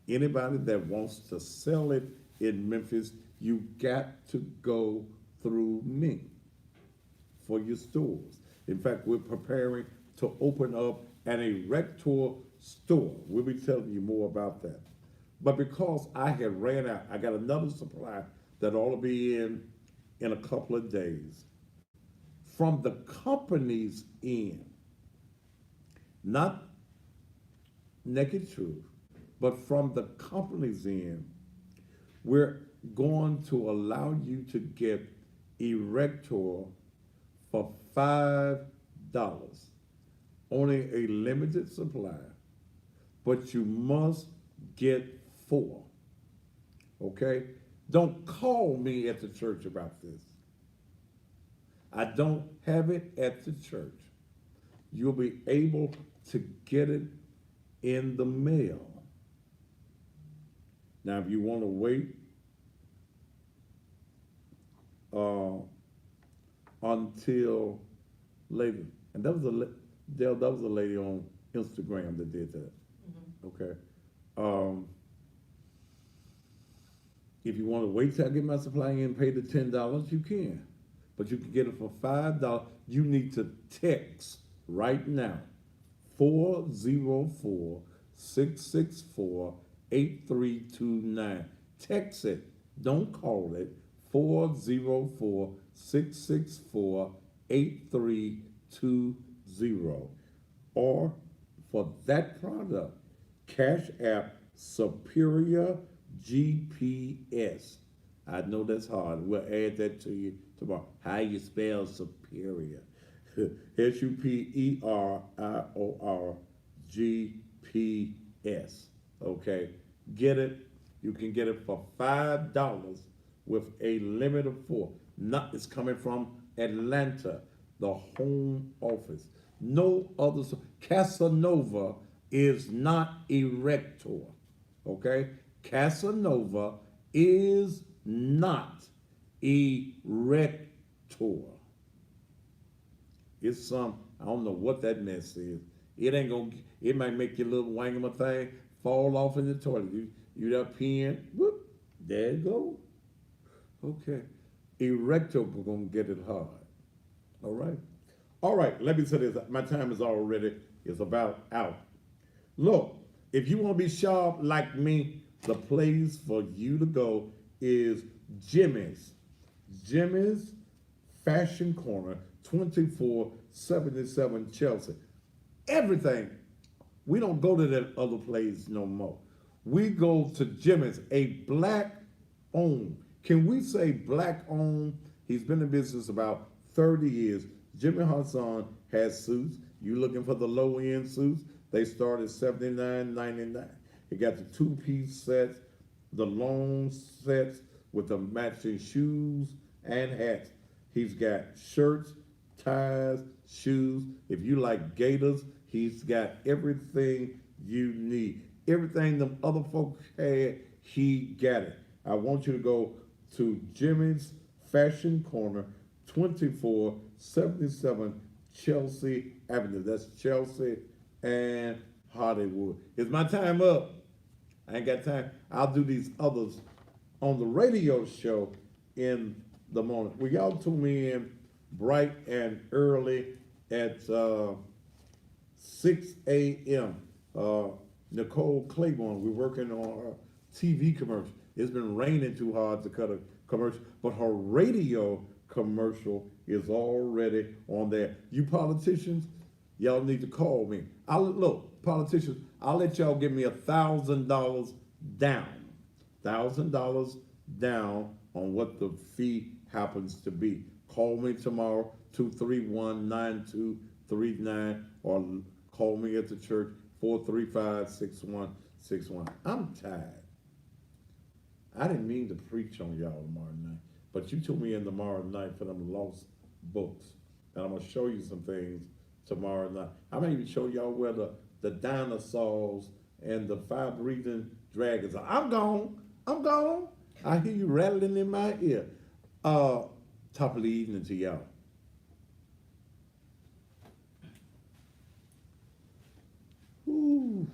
Anybody that wants to sell it in Memphis, you got to go through me for your stores. In fact, we're preparing to open up an erector store. We'll be telling you more about that. But because I had ran out, I got another supply that ought to be in a couple of days. From the company's end, not Naked Truth, but from the company's end, we're going to allow you to get erector for $5. Only a limited supply, but you must get 4. Okay? Don't call me at the church about this. I don't have it at the church. You'll be able to get it in the mail. Now, if you want to wait until later. And that was that was a lady on Instagram that did that. Okay. Um, if you want to wait till I get my supply and pay the $10, you can. But you can get it for $5. You need to text right now 404-664-8329. Text it. Don't call it. 404-664-8320. Or for that product, Cash App Superior GPS. I know that's hard. We'll add that to you tomorrow. How you spell superior? SUPERIOR GPS. Okay, get it. You can get it for $5 with a limit of 4. Not, it's coming from Atlanta, the home office. No other. Casanova is not Erector. Okay, Casanova is not Erector. It's some, I don't know what that mess is. It ain't gonna, it might make your little wangama thing fall off in the toilet. You that peeing, whoop, there you go. Okay. Erector, we're gonna get it hard. All right. All right, let me say this. My time is already, it's about out. Look, if you want to be sharp like me, the place for you to go is Jimmy's. Jimmy's Fashion Corner, 2477 Chelsea. Everything. We don't go to that other place no more. We go to Jimmy's, a black owned. Can we say black owned? He's been in business about 30 years. Jimmy Hassan has suits. You looking for the low end suits? They start at $79.99. He got the 2-piece sets, the long sets with the matching shoes and hats. He's got shirts, ties, shoes. If you like gaiters, he's got everything you need. Everything them other folks had, he got it. I want you to go to Jimmy's Fashion Corner, 2477 Chelsea Avenue. That's Chelsea and Hollywood. Is my time up? I ain't got time. I'll do these others on the radio show in the morning. Will y'all tune me in bright and early at 6 a.m. Nicole Claiborne, we're working on her TV commercial. It's been raining too hard to cut a commercial, but her radio commercial is already on there. You politicians, y'all need to call me. Look, politicians, I'll let y'all give me $1,000 down. $1,000 down on what the fee happens to be. Call me tomorrow, 231-9239, or call me at the church, 435-6161. I'm tired. I didn't mean to preach on y'all tomorrow night, but you took me in tomorrow night for them lost books. And I'm going to show you some things tomorrow night. I may even show y'all where the dinosaurs and the 5 breathing dragons are. I'm gone. I'm gone. I hear you rattling in my ear. Top of the evening to y'all. Ooh.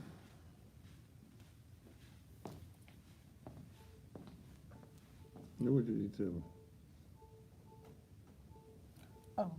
What did you tell me? Oh.